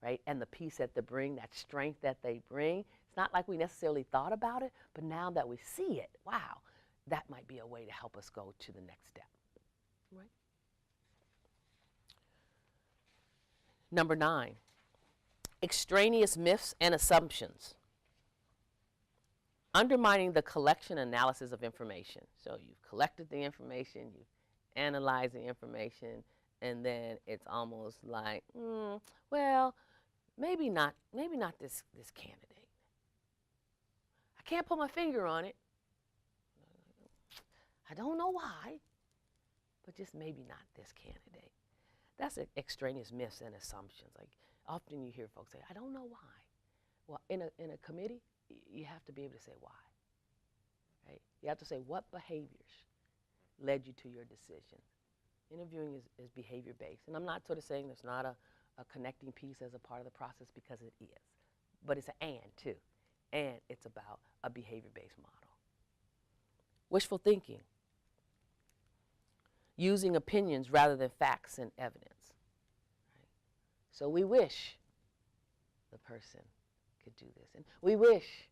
right? And the piece that they bring, that strength that they bring, it's not like we necessarily thought about it, but now that we see it, wow, that might be a way to help us go to the next step, right? Number 9, extraneous myths and assumptions. Undermining the collection analysis of information. So you've collected the information, you've analyzed the information, and then it's almost like, well, maybe not this candidate. I can't put my finger on it. I don't know why, but just maybe not this candidate. That's extraneous myths and assumptions. Like often you hear folks say, I don't know why. Well, in a committee, you have to be able to say why, right? You have to say what behaviors led you to your decision. Interviewing is behavior-based, and I'm not sort of saying there's not a connecting piece as a part of the process because it is, but it's an and too, and it's about a behavior-based model. Wishful thinking, using opinions rather than facts and evidence, right? So we wish the person could do this, and we wish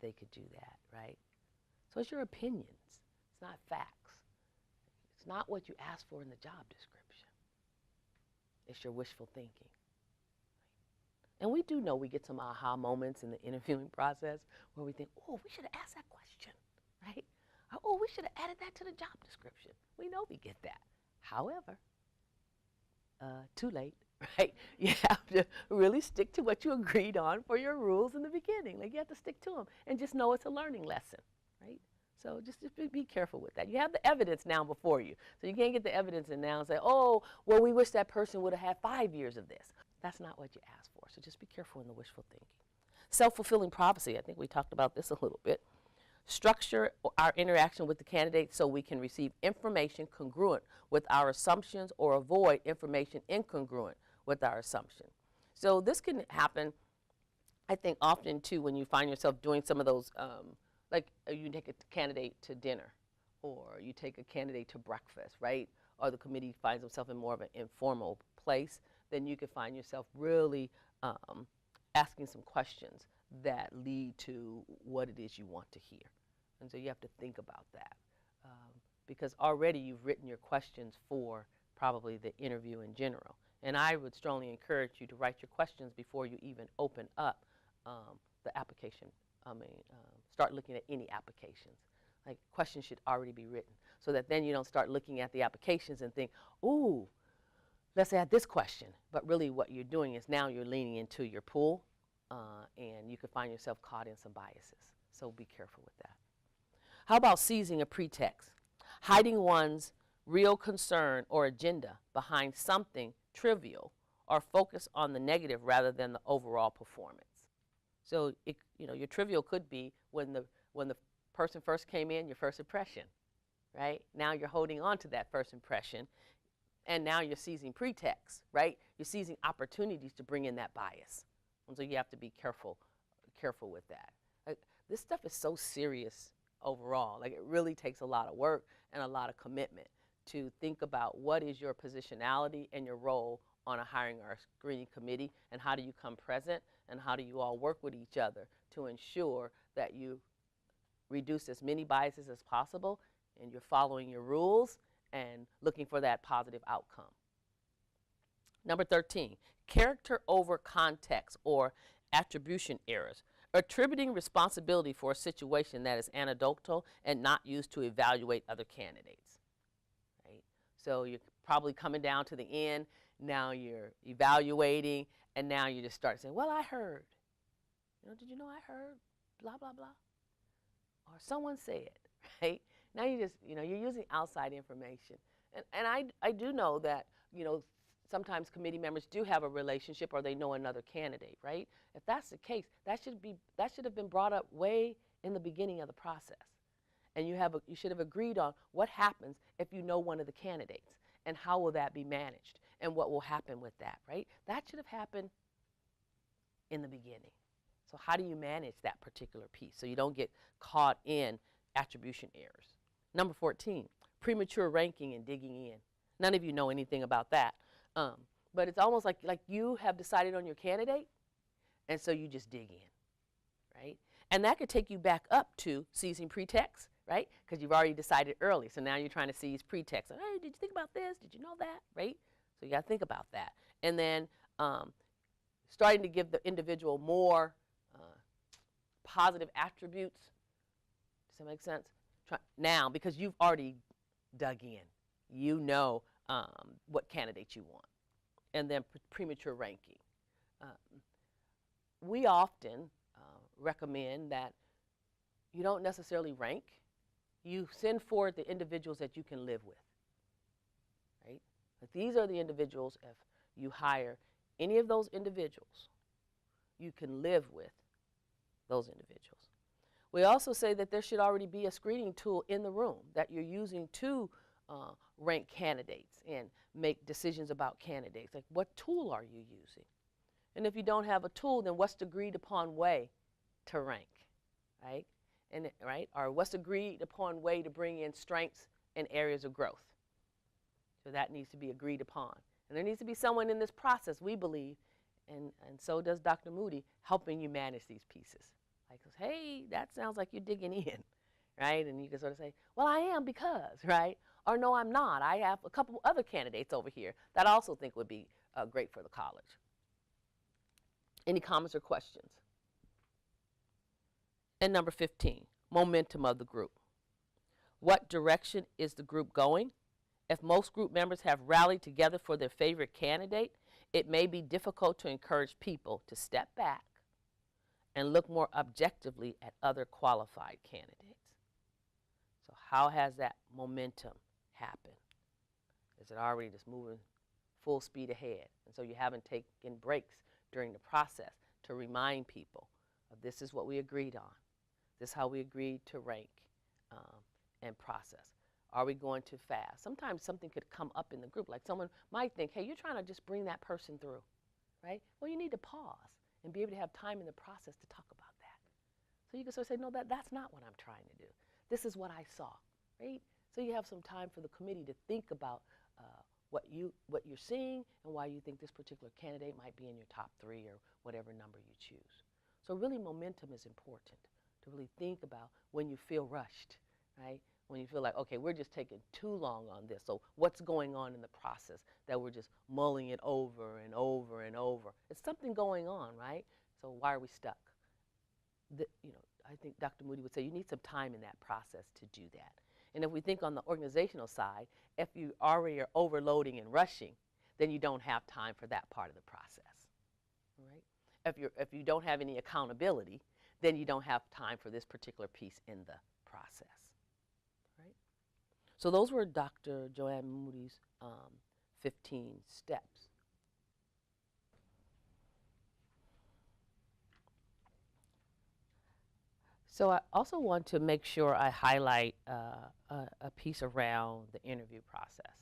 they could do that, right? So it's your opinions. It's not facts. It's not what you asked for in the job description. It's your wishful thinking. And we do know we get some aha moments in the interviewing process where we think, oh, we should have asked that question, right? Oh, we should have added that to the job description. We know we get that. However, too late, right? You have to really stick to what you agreed on for your rules in the beginning. Like you have to stick to them and just know it's a learning lesson, right? So just be careful with that. You have the evidence now before you. So you can't get the evidence and now say, oh, well, we wish that person would have had 5 years of this. That's not what you asked for. So just be careful in the wishful thinking. Self-fulfilling prophecy. I think we talked about this a little bit. Structure our interaction with the candidate so we can receive information congruent with our assumptions or avoid information incongruent with our assumption. So this can happen, I think, often too when you find yourself doing some of those, like you take a candidate to dinner or you take a candidate to breakfast, right? Or the committee finds themselves in more of an informal place, then you could find yourself really asking some questions that lead to what it is you want to hear. And so you have to think about that because already you've written your questions for probably the interview in general. And I would strongly encourage you to write your questions before you even open up the application. Start looking at any applications. Like questions should already be written so that then you don't start looking at the applications and think, ooh, let's add this question. But really what you're doing is now you're leaning into your pool and you could find yourself caught in some biases. So be careful with that. How about seizing a pretext? Hiding one's real concern or agenda behind something trivial or focus on the negative rather than the overall performance. So your trivial could be when the person first came in, your first impression, right? Now you're holding on to that first impression, and now you're seizing pretext, right? You're seizing opportunities to bring in that bias. And so you have to be careful with that. Like, this stuff is so serious overall. Like, it really takes a lot of work and a lot of commitment to think about what is your positionality and your role on a hiring or screening committee, and how do you come present, and how do you all work with each other to ensure that you reduce as many biases as possible, and you're following your rules and looking for that positive outcome. Number 13, character over context or attribution errors. Attributing responsibility for a situation that is anecdotal and not used to evaluate other candidates. Right? So you're probably coming down to the end, now you're evaluating, and now you just start saying, well, I heard. Did you know I heard blah, blah, blah? Or someone said, right? Now you just, you're using outside information. And I do know that, sometimes committee members do have a relationship or they know another candidate, right? If that's the case, that should have been brought up way in the beginning of the process. And you should have agreed on what happens if you know one of the candidates, and how will that be managed, and what will happen with that, right? That should have happened in the beginning. So how do you manage that particular piece so you don't get caught in attribution errors? Number 14, premature ranking and digging in. None of you know anything about that. But it's almost like you have decided on your candidate, and so you just dig in, right? And that could take you back up to seizing pretext, right? Because you've already decided early, so now you're trying to seize pretext. Like, hey, did you think about this? Did you know that, right? So you got to think about that. And then starting to give the individual more positive attributes. Does that make sense? Now, because you've already dug in, you know what candidates you want. And then premature ranking. We often recommend that you don't necessarily rank. You send forward the individuals that you can live with, right? Like, these are the individuals, if you hire any of those individuals, you can live with those individuals. We also say that there should already be a screening tool in the room that you're using to rank candidates and make decisions about candidates. Like, what tool are you using? And if you don't have a tool, then what's the agreed upon way to rank, right? Or what's the agreed upon way to bring in strengths and areas of growth? So that needs to be agreed upon. And there needs to be someone in this process, we believe, and so does Dr. Moody, helping you manage these pieces. Like, hey, that sounds like you're digging in, right? And you can sort of say, well, I am because, right? Or no, I'm not. I have a couple other candidates over here that I also think would be great for the college. Any comments or questions? And number 15, momentum of the group. What direction is the group going? If most group members have rallied together for their favorite candidate, it may be difficult to encourage people to step back and look more objectively at other qualified candidates. So how has that momentum happened? Is it already just moving full speed ahead? And so you haven't taken breaks during the process to remind people of this is what we agreed on. This is how we agreed to rank and process. Are we going too fast? Sometimes something could come up in the group, like someone might think, hey, you're trying to just bring that person through, right? Well, you need to pause and be able to have time in the process to talk about that. So you can sort of say, no, that's not what I'm trying to do. This is what I saw, right? So you have some time for the committee to think about what you're seeing and why you think this particular candidate might be in your top 3 or whatever number you choose. So really momentum is important, to really think about when you feel rushed, right? When you feel like, okay, we're just taking too long on this. So what's going on in the process that we're just mulling it over and over and over? It's something going on, right? So why are we stuck? I think Dr. Moody would say you need some time in that process to do that. And if we think on the organizational side, if you already are overloading and rushing, then you don't have time for that part of the process, right? If you don't have any accountability, then you don't have time for this particular piece in the process. So those were Dr. Joanne Moody's 15 steps. So I also want to make sure I highlight a piece around the interview process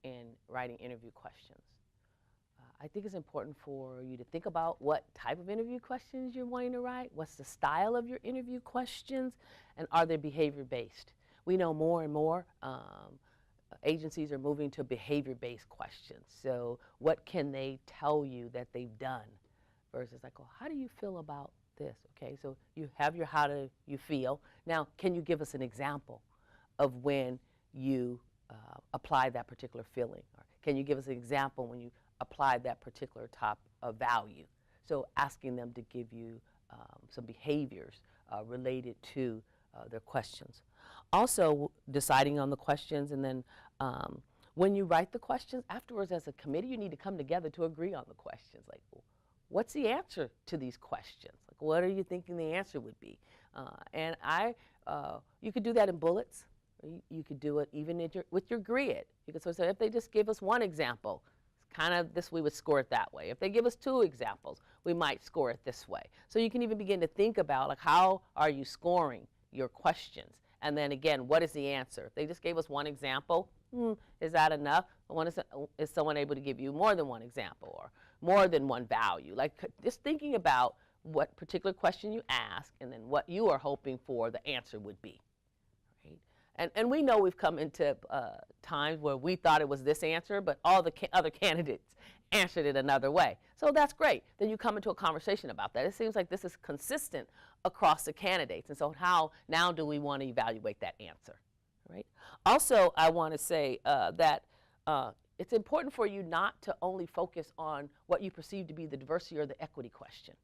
in writing interview questions. I think it's important for you to think about what type of interview questions you're wanting to write, what's the style of your interview questions, and are they behavior-based? We know more and more agencies are moving to behavior-based questions. So what can they tell you that they've done versus like, well, how do you feel about this? Okay, so you have your how do you feel. Now, can you give us an example of when you applied that particular feeling? Or can you give us an example when you applied that particular type of value? So asking them to give you some behaviors related to their questions. Also, deciding on the questions, and then when you write the questions, afterwards as a committee, you need to come together to agree on the questions. Like, what's the answer to these questions? Like, what are you thinking the answer would be? And you could do that in bullets. You could do it even with your grid. You could so if they just give us one example, it's kind of this, we would score it that way. If they give us 2 examples, we might score it this way. So you can even begin to think about, like, how are you scoring your questions? And then again, what is the answer? If they just gave us 1 example, is that enough? Is someone able to give you more than 1 example or more than 1 value? Like, just thinking about what particular question you ask and then what you are hoping for the answer would be. Right? And we know we've come into times where we thought it was this answer, but all the other candidates answered it another way. So that's great. Then you come into a conversation about that. It seems like this is consistent across the candidates. And so how now do we want to evaluate that answer? Right? Also, I want to say that it's important for you not to only focus on what you perceive to be the diversity or the equity question.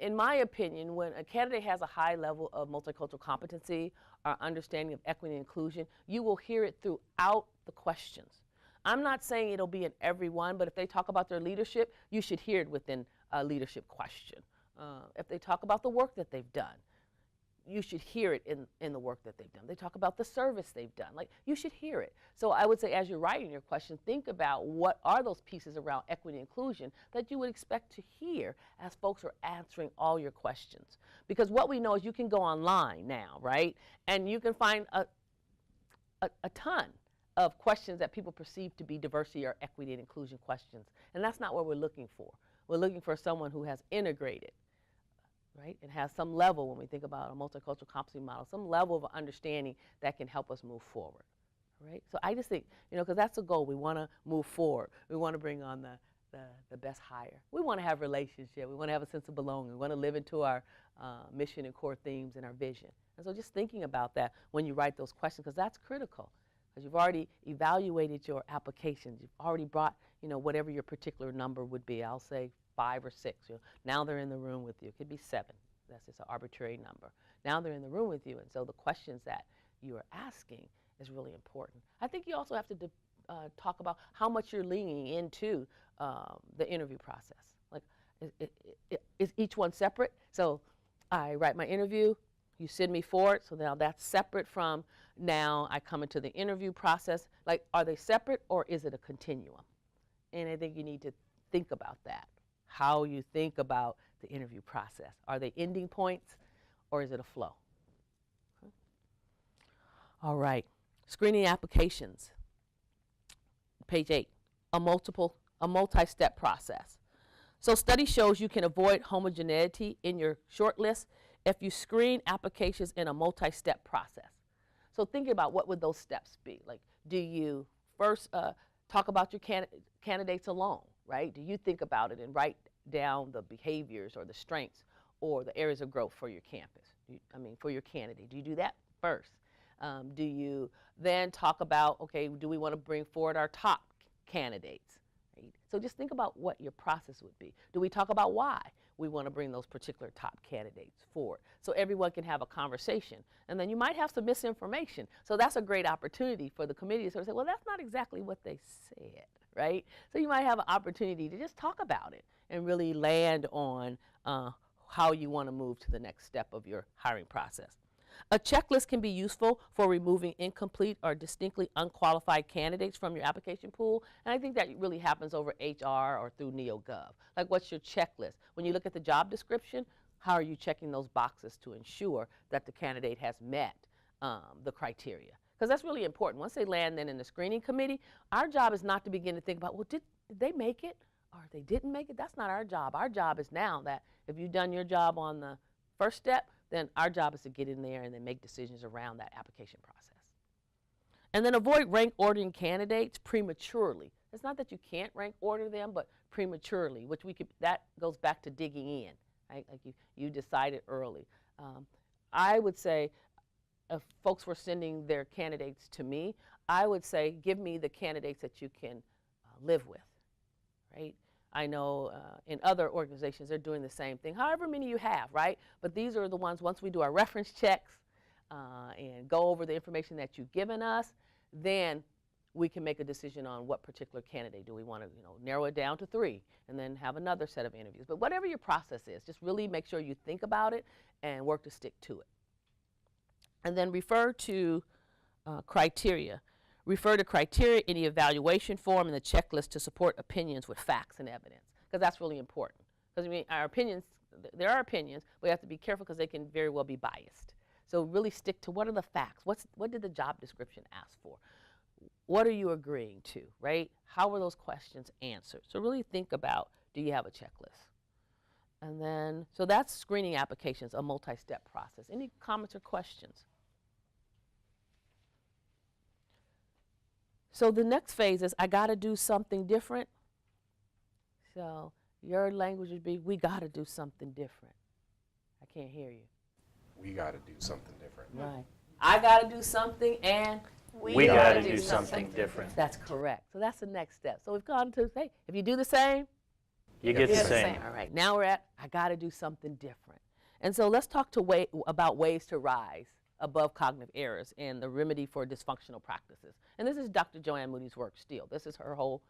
In my opinion, when a candidate has a high level of multicultural competency or understanding of equity and inclusion, you will hear it throughout the questions. I'm not saying it'll be in every one, but if they talk about their leadership, you should hear it within a leadership question. If they talk about the work that they've done, you should hear it in the work that they've done. They talk about the service they've done. Like, you should hear it. So I would say, as you're writing your question, think about what are those pieces around equity and inclusion that you would expect to hear as folks are answering all your questions. Because what we know is you can go online now, right? And you can find a ton of questions that people perceive to be diversity or equity and inclusion questions. And that's not what we're looking for. We're looking for someone who has integrated, right? It has some level, when we think about a multicultural competency model, some level of understanding that can help us move forward, right? So I just think, because that's the goal. We want to move forward. We want to bring on the best hire. We want to have relationship. We want to have a sense of belonging. We want to live into our mission and core themes and our vision. And so just thinking about that when you write those questions, because that's critical. Because you've already evaluated your applications. You've already brought, whatever your particular number would be. I'll say 5 or 6. Now they're in the room with you. It could be 7. That's just an arbitrary number. Now they're in the room with you, and so the questions that you are asking is really important. I think you also have to talk about how much you're leaning into the interview process. Like, is each one separate? So I write my interview, you send me forward, so now that's separate from now I come into the interview process. Like, are they separate or is it a continuum? And I think you need to think about that. How you think about the interview process. Are they ending points or is it a flow? Okay. All right, screening applications. Page 8, a multi-step process. So study shows you can avoid homogeneity in your shortlist if you screen applications in a multi-step process. So thinking about what would those steps be? Like, do you first talk about your candidates alone, right? Do you think about it and write down the behaviors or the strengths or the areas of growth for your campus? For your candidate. Do you do that first? Do you then talk about, okay, do we want to bring forward our top candidates? Right? So just think about what your process would be. Do we talk about why we want to bring those particular top candidates forward? So everyone can have a conversation. And then you might have some misinformation. So that's a great opportunity for the committee to sort of say, well, that's not exactly what they said, right? So you might have an opportunity to just talk about it and really land on how you want to move to the next step of your hiring process. A checklist can be useful for removing incomplete or distinctly unqualified candidates from your application pool. And I think that really happens over HR or through NeoGov. Like, what's your checklist? When you look at the job description, how are you checking those boxes to ensure that the candidate has met the criteria? Because that's really important. Once they land then in the screening committee, our job is not to begin to think about, well, did they make it or they didn't make it? That's not our job. Our job is now that if you've done your job on the first step, then our job is to get in there and then make decisions around that application process. And then avoid rank ordering candidates prematurely. It's not that you can't rank order them, but prematurely, which that goes back to digging in, right? Like you decided early. I would say if folks were sending their candidates to me, I would say give me the candidates that you can live with, right? I know in other organizations they're doing the same thing, however many you have, right? But these are the ones, once we do our reference checks and go over the information that you've given us, then we can make a decision on what particular candidate. Do we want to narrow it down to 3 and then have another set of interviews? But whatever your process is, just really make sure you think about it and work to stick to it. And then refer to criteria. Refer to criteria in the evaluation form and the checklist to support opinions with facts and evidence, because that's really important. Because I mean, our opinions, there are opinions, but we have to be careful because they can very well be biased. So really stick to what are the facts. What did the job description ask for? What are you agreeing to, right? How were those questions answered? So really think about, do you have a checklist? And then, so that's screening applications, a multi-step process. Any comments or questions? So the next phase is, I gotta do something different. So your language would be, we gotta do something different. I can't hear you. We got to do something different. Right. I gotta do something and We gotta do something different. that's correct. So that's the next step. So we've gone to, hey, if you do the same, You get the Get the same. same. all right, now we're at, I gotta do something different. And so let's talk about ways to rise above cognitive errors and the remedy for dysfunctional practices. And this is Dr. Joanne Moody's work still. This is her whole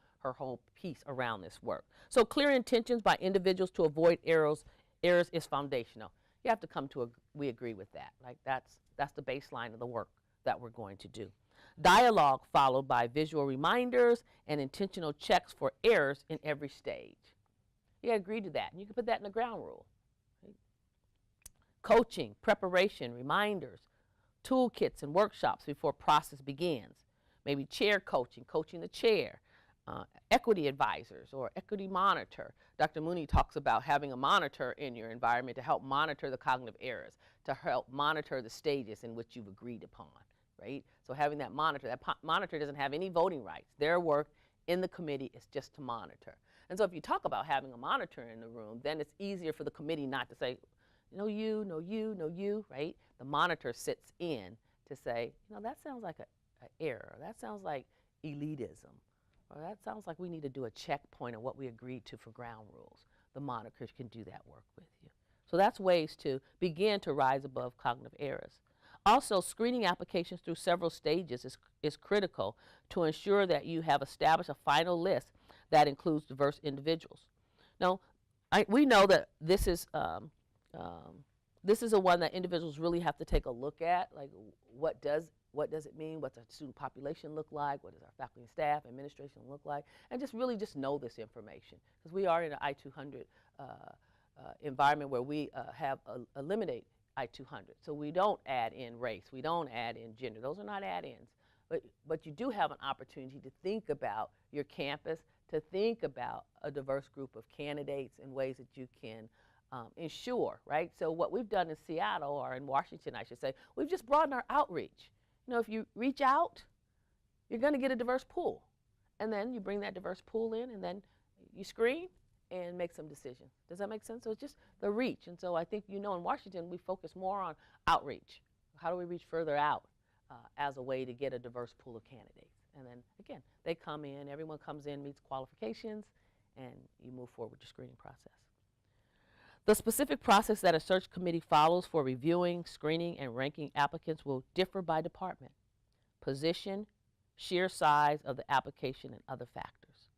piece around this work. So clear intentions by individuals to avoid errors is foundational. You have to come to we agree with that. Like that's the baseline of the work that we're going to do. Dialogue followed by visual reminders and intentional checks for errors in every stage. You agree to that, and you can put that in the ground rule. Right? Coaching, preparation, reminders, toolkits, and workshops before process begins. Maybe chair coaching, coaching the chair, equity advisors or equity monitor. Dr. Mooney talks about having a monitor in your environment to help monitor the cognitive errors, to help monitor the stages in which you've agreed upon, right? So having that monitor doesn't have any voting rights. Their work in the committee is just to monitor. And so if you talk about having a monitor in the room, then it's easier for the committee not to say, no you, no you, no you, right? The monitor sits in to say, that sounds like an error. That sounds like elitism. Or that sounds like we need to do a checkpoint on what we agreed to for ground rules. The monitors can do that work with you. So that's ways to begin to rise above cognitive errors. Also, screening applications through several stages is critical to ensure that you have established a final list that includes diverse individuals. Now, we know that this is a one that individuals really have to take a look at, like what does it mean? What's our student population look like? What does our faculty and staff, administration look like? And just really just know this information, because we are in an I-200 environment where we have eliminate I-200. So we don't add in race, we don't add in gender. Those are not add-ins. But you do have an opportunity to think about your campus, to think about a diverse group of candidates in ways that you can ensure, right? So what we've done in Seattle, or in Washington, I should say, we've just broadened our outreach. If you reach out, you're going to get a diverse pool. And then you bring that diverse pool in, and then you screen and make some decisions. Does that make sense? So it's just the reach. And so I think, in Washington, we focus more on outreach. How do we reach further out as a way to get a diverse pool of candidates? And then, again, they come in, everyone comes in, meets qualifications, and you move forward with your screening process. The specific process that a search committee follows for reviewing, screening, and ranking applicants will differ by department, position, sheer size of the application, and other factors.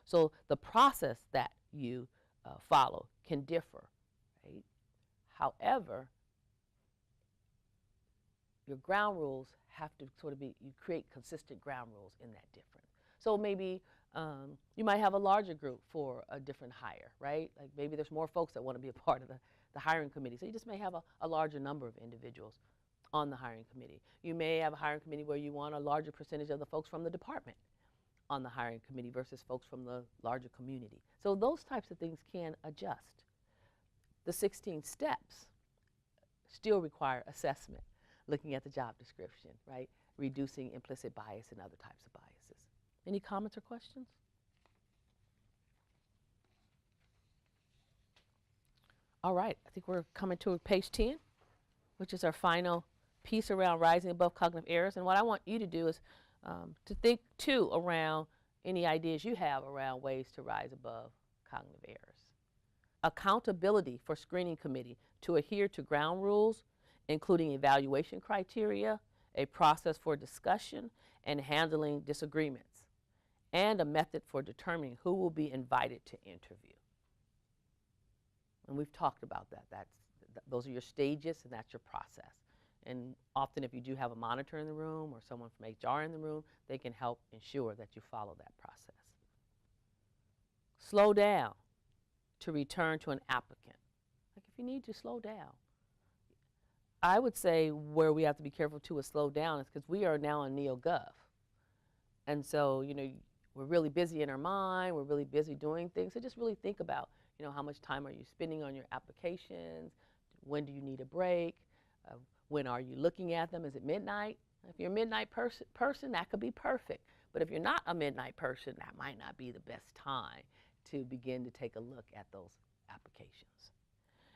So the process that you follow can differ, right? However, your ground rules have to sort of you create consistent ground rules in that difference. So maybe you might have a larger group for a different hire, right? Like maybe there's more folks that want to be a part of the hiring committee. So you just may have a larger number of individuals on the hiring committee. You may have a hiring committee where you want a larger percentage of the folks from the department on the hiring committee versus folks from the larger community. So those types of things can adjust. The 16 steps still require assessment, looking at the job description, right? Reducing implicit bias and other types of biases. Any comments or questions? All right, I think we're coming to page 10, which is our final piece around rising above cognitive errors. And what I want you to do is to think, too, around any ideas you have around ways to rise above cognitive errors. Accountability for screening committee to adhere to ground rules, including evaluation criteria, a process for discussion and handling disagreements, and a method for determining who will be invited to interview. And we've talked about that. Those are your stages, and that's your process. And often if you do have a monitor in the room or someone from HR in the room, they can help ensure that you follow that process. Slow down to return to an applicant. Like if you need to slow down. I would say where we have to be careful too with slow down is because we are now on NeoGov. And so, we're really busy in our mind, we're really busy doing things. So just really think about, how much time are you spending on your applications? When do you need a break? When are you looking at them? Is it midnight? If you're a midnight person, that could be perfect. But if you're not a midnight person, that might not be the best time to begin to take a look at those applications.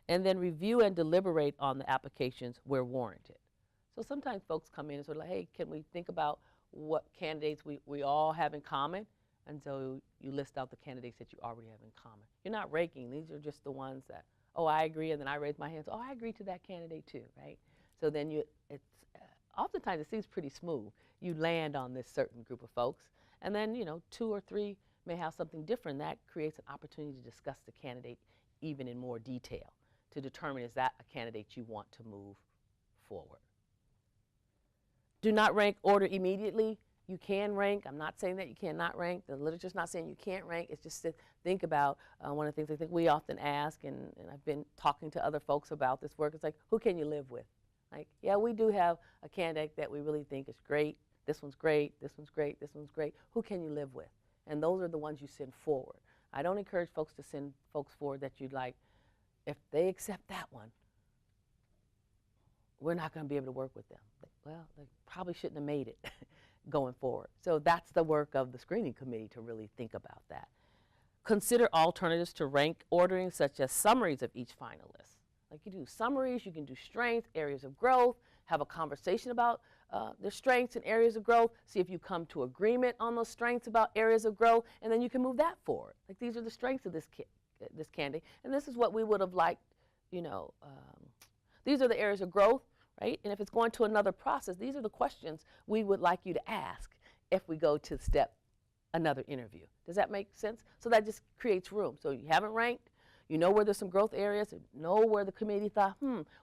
And then review and deliberate on the applications where warranted. So sometimes folks come in and sort of like, hey, can we think about what candidates we all have in common? And so you list out the candidates that you already have in common. You're not ranking. These are just the ones that, oh, I agree, and then I raise my hand. So, oh, I agree to that candidate too, right? So then oftentimes it seems pretty smooth. You land on this certain group of folks, and then, 2 or 3 may have something different. That creates an opportunity to discuss the candidate even in more detail to determine is that a candidate you want to move forward. Do not rank order immediately. You can rank. I'm not saying that you cannot rank. The literature's not saying you can't rank. It's just to think about one of the things I think we often ask, and I've been talking to other folks about this work, it's like, who can you live with? Like, yeah, we do have a candidate that we really think is great. This one's great, this one's great, this one's great. Who can you live with? And those are the ones you send forward. I don't encourage folks to send folks forward that you'd like, if they accept that one, we're not going to be able to work with them. Well, they probably shouldn't have made it going forward. So that's the work of the screening committee to really think about that. Consider alternatives to rank ordering, such as summaries of each finalist. Like you do summaries, you can do strengths, areas of growth, have a conversation about their strengths and areas of growth, see if you come to agreement on those strengths about areas of growth, and then you can move that forward. Like these are the strengths of this candidate, and this is what we would have liked, these are the areas of growth, right? And if it's going to another process, these are the questions we would like you to ask if we go to another interview. Does that make sense? So that just creates room. So you haven't ranked, you know where there's some growth areas, you know where the committee thought,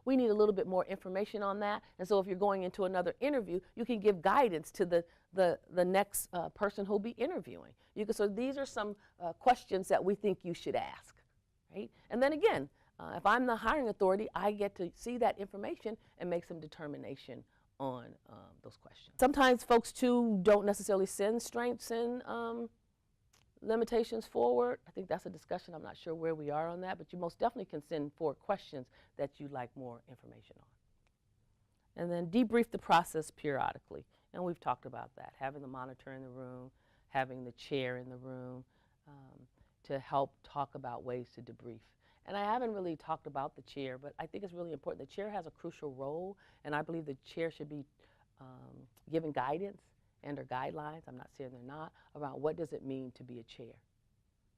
we need a little bit more information on that. And so if you're going into another interview, you can give guidance to the next person who'll be interviewing. So these are some questions that we think you should ask, right? And then again, if I'm the hiring authority, I get to see that information and make some determination on those questions. Sometimes folks too don't necessarily send strengths and limitations forward. I think that's a discussion. I'm not sure where we are on that, but you most definitely can send forward questions that you'd like more information on. And then debrief the process periodically. And we've talked about that, having the monitor in the room, having the chair in the room to help talk about ways to debrief. And I haven't really talked about the chair, but I think it's really important. The chair has a crucial role, and I believe the chair should be given guidance and/or guidelines, I'm not saying they're not, around what does it mean to be a chair?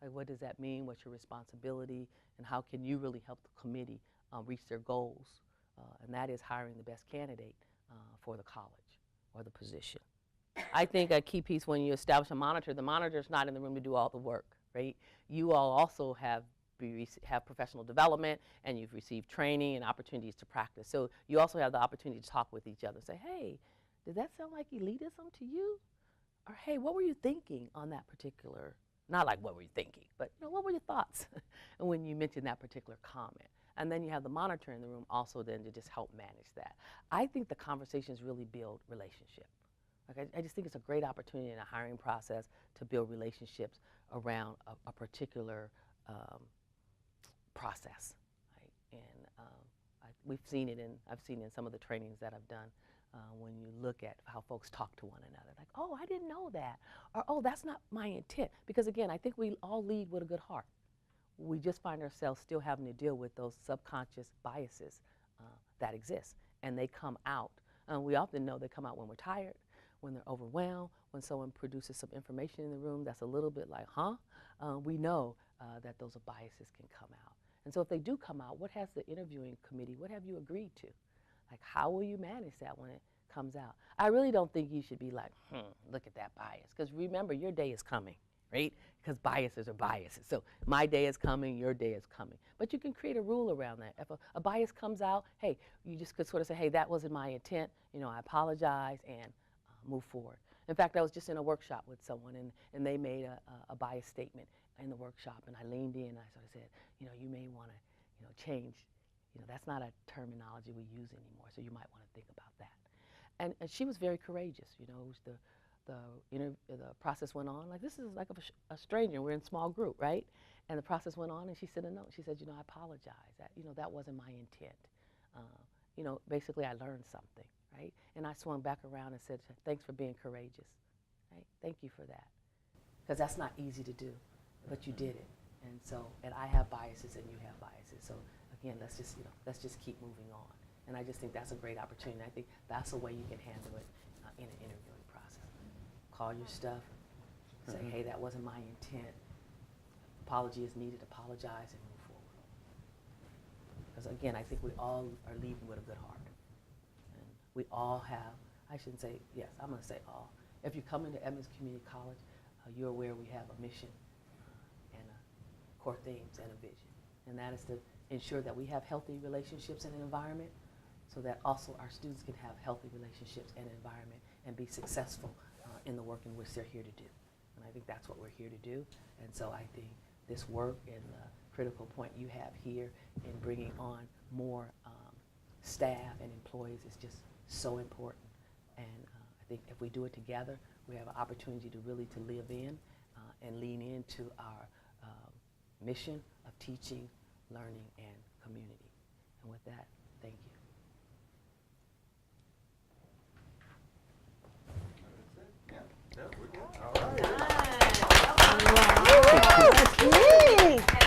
Like what does that mean? What's your responsibility? And how can you really help the committee reach their goals? And that is hiring the best candidate for the college or the position. I think a key piece when you establish a monitor, the monitor's not in the room to do all the work, right? You all also have professional development, and you've received training and opportunities to practice. So you also have the opportunity to talk with each other. Say, hey, did that sound like elitism to you? Or hey, what were you thinking on that particular, not like what were you thinking, but what were your thoughts when you mentioned that particular comment? And then you have the monitor in the room also then to just help manage that. I think the conversations really build relationship. Like I just think it's a great opportunity in a hiring process to build relationships around a particular process, right? And we've seen it I've seen in some of the trainings that I've done when you look at how folks talk to one another, like, oh, I didn't know that, or oh, that's not my intent. Because again, I think we all lead with a good heart. We just find ourselves still having to deal with those subconscious biases that exist, and they come out. We often know they come out when we're tired, when they're overwhelmed, when someone produces some information in the room that's a little bit like, huh? We know that those biases can come out. And so if they do come out, what has the interviewing committee, what have you agreed to? Like, how will you manage that when it comes out? I really don't think you should be like, look at that bias. Because remember, your day is coming, right? Because biases are biases. So my day is coming, your day is coming. But you can create a rule around that. If a bias comes out, hey, you just could sort of say, hey, that wasn't my intent. You know, I apologize, and move forward. In fact, I was just in a workshop with someone, and they made a bias statement in the workshop, and I leaned in, and I sort of said, you know, you may want to, you know, change. You know, that's not a terminology we use anymore, so you might want to think about that. And she was very courageous. You know, the process went on. Like, this is like a stranger. We're in a small group, right? And the process went on, and she sent a note. She said, you know, I apologize. That, you know, that wasn't my intent. You know, basically, I learned something, right? And I swung back around and said, thanks for being courageous, right? Thank you for that. Because that's not easy to do, but you did it. And so, and I have biases and you have biases. So again, let's just keep moving on. And I just think that's a great opportunity. I think that's a way you can handle it in an interviewing process. Call your stuff, say, hey, that wasn't my intent. Apology is needed, apologize, and move forward. Because again, I think we all are leading with a good heart. And we all have, I shouldn't say, yes, I'm going to say all. If you come into Edmonds Community College, you're aware we have a mission and core themes and a vision. And that is to ensure that we have healthy relationships in an environment so that also our students can have healthy relationships and environment and be successful in the work in which they're here to do. And I think that's what we're here to do. And so I think this work and the critical point you have here in bringing on more staff and employees is just so important. And I think if we do it together, we have an opportunity to really to live in and lean into our mission of teaching, learning, and community. And with that,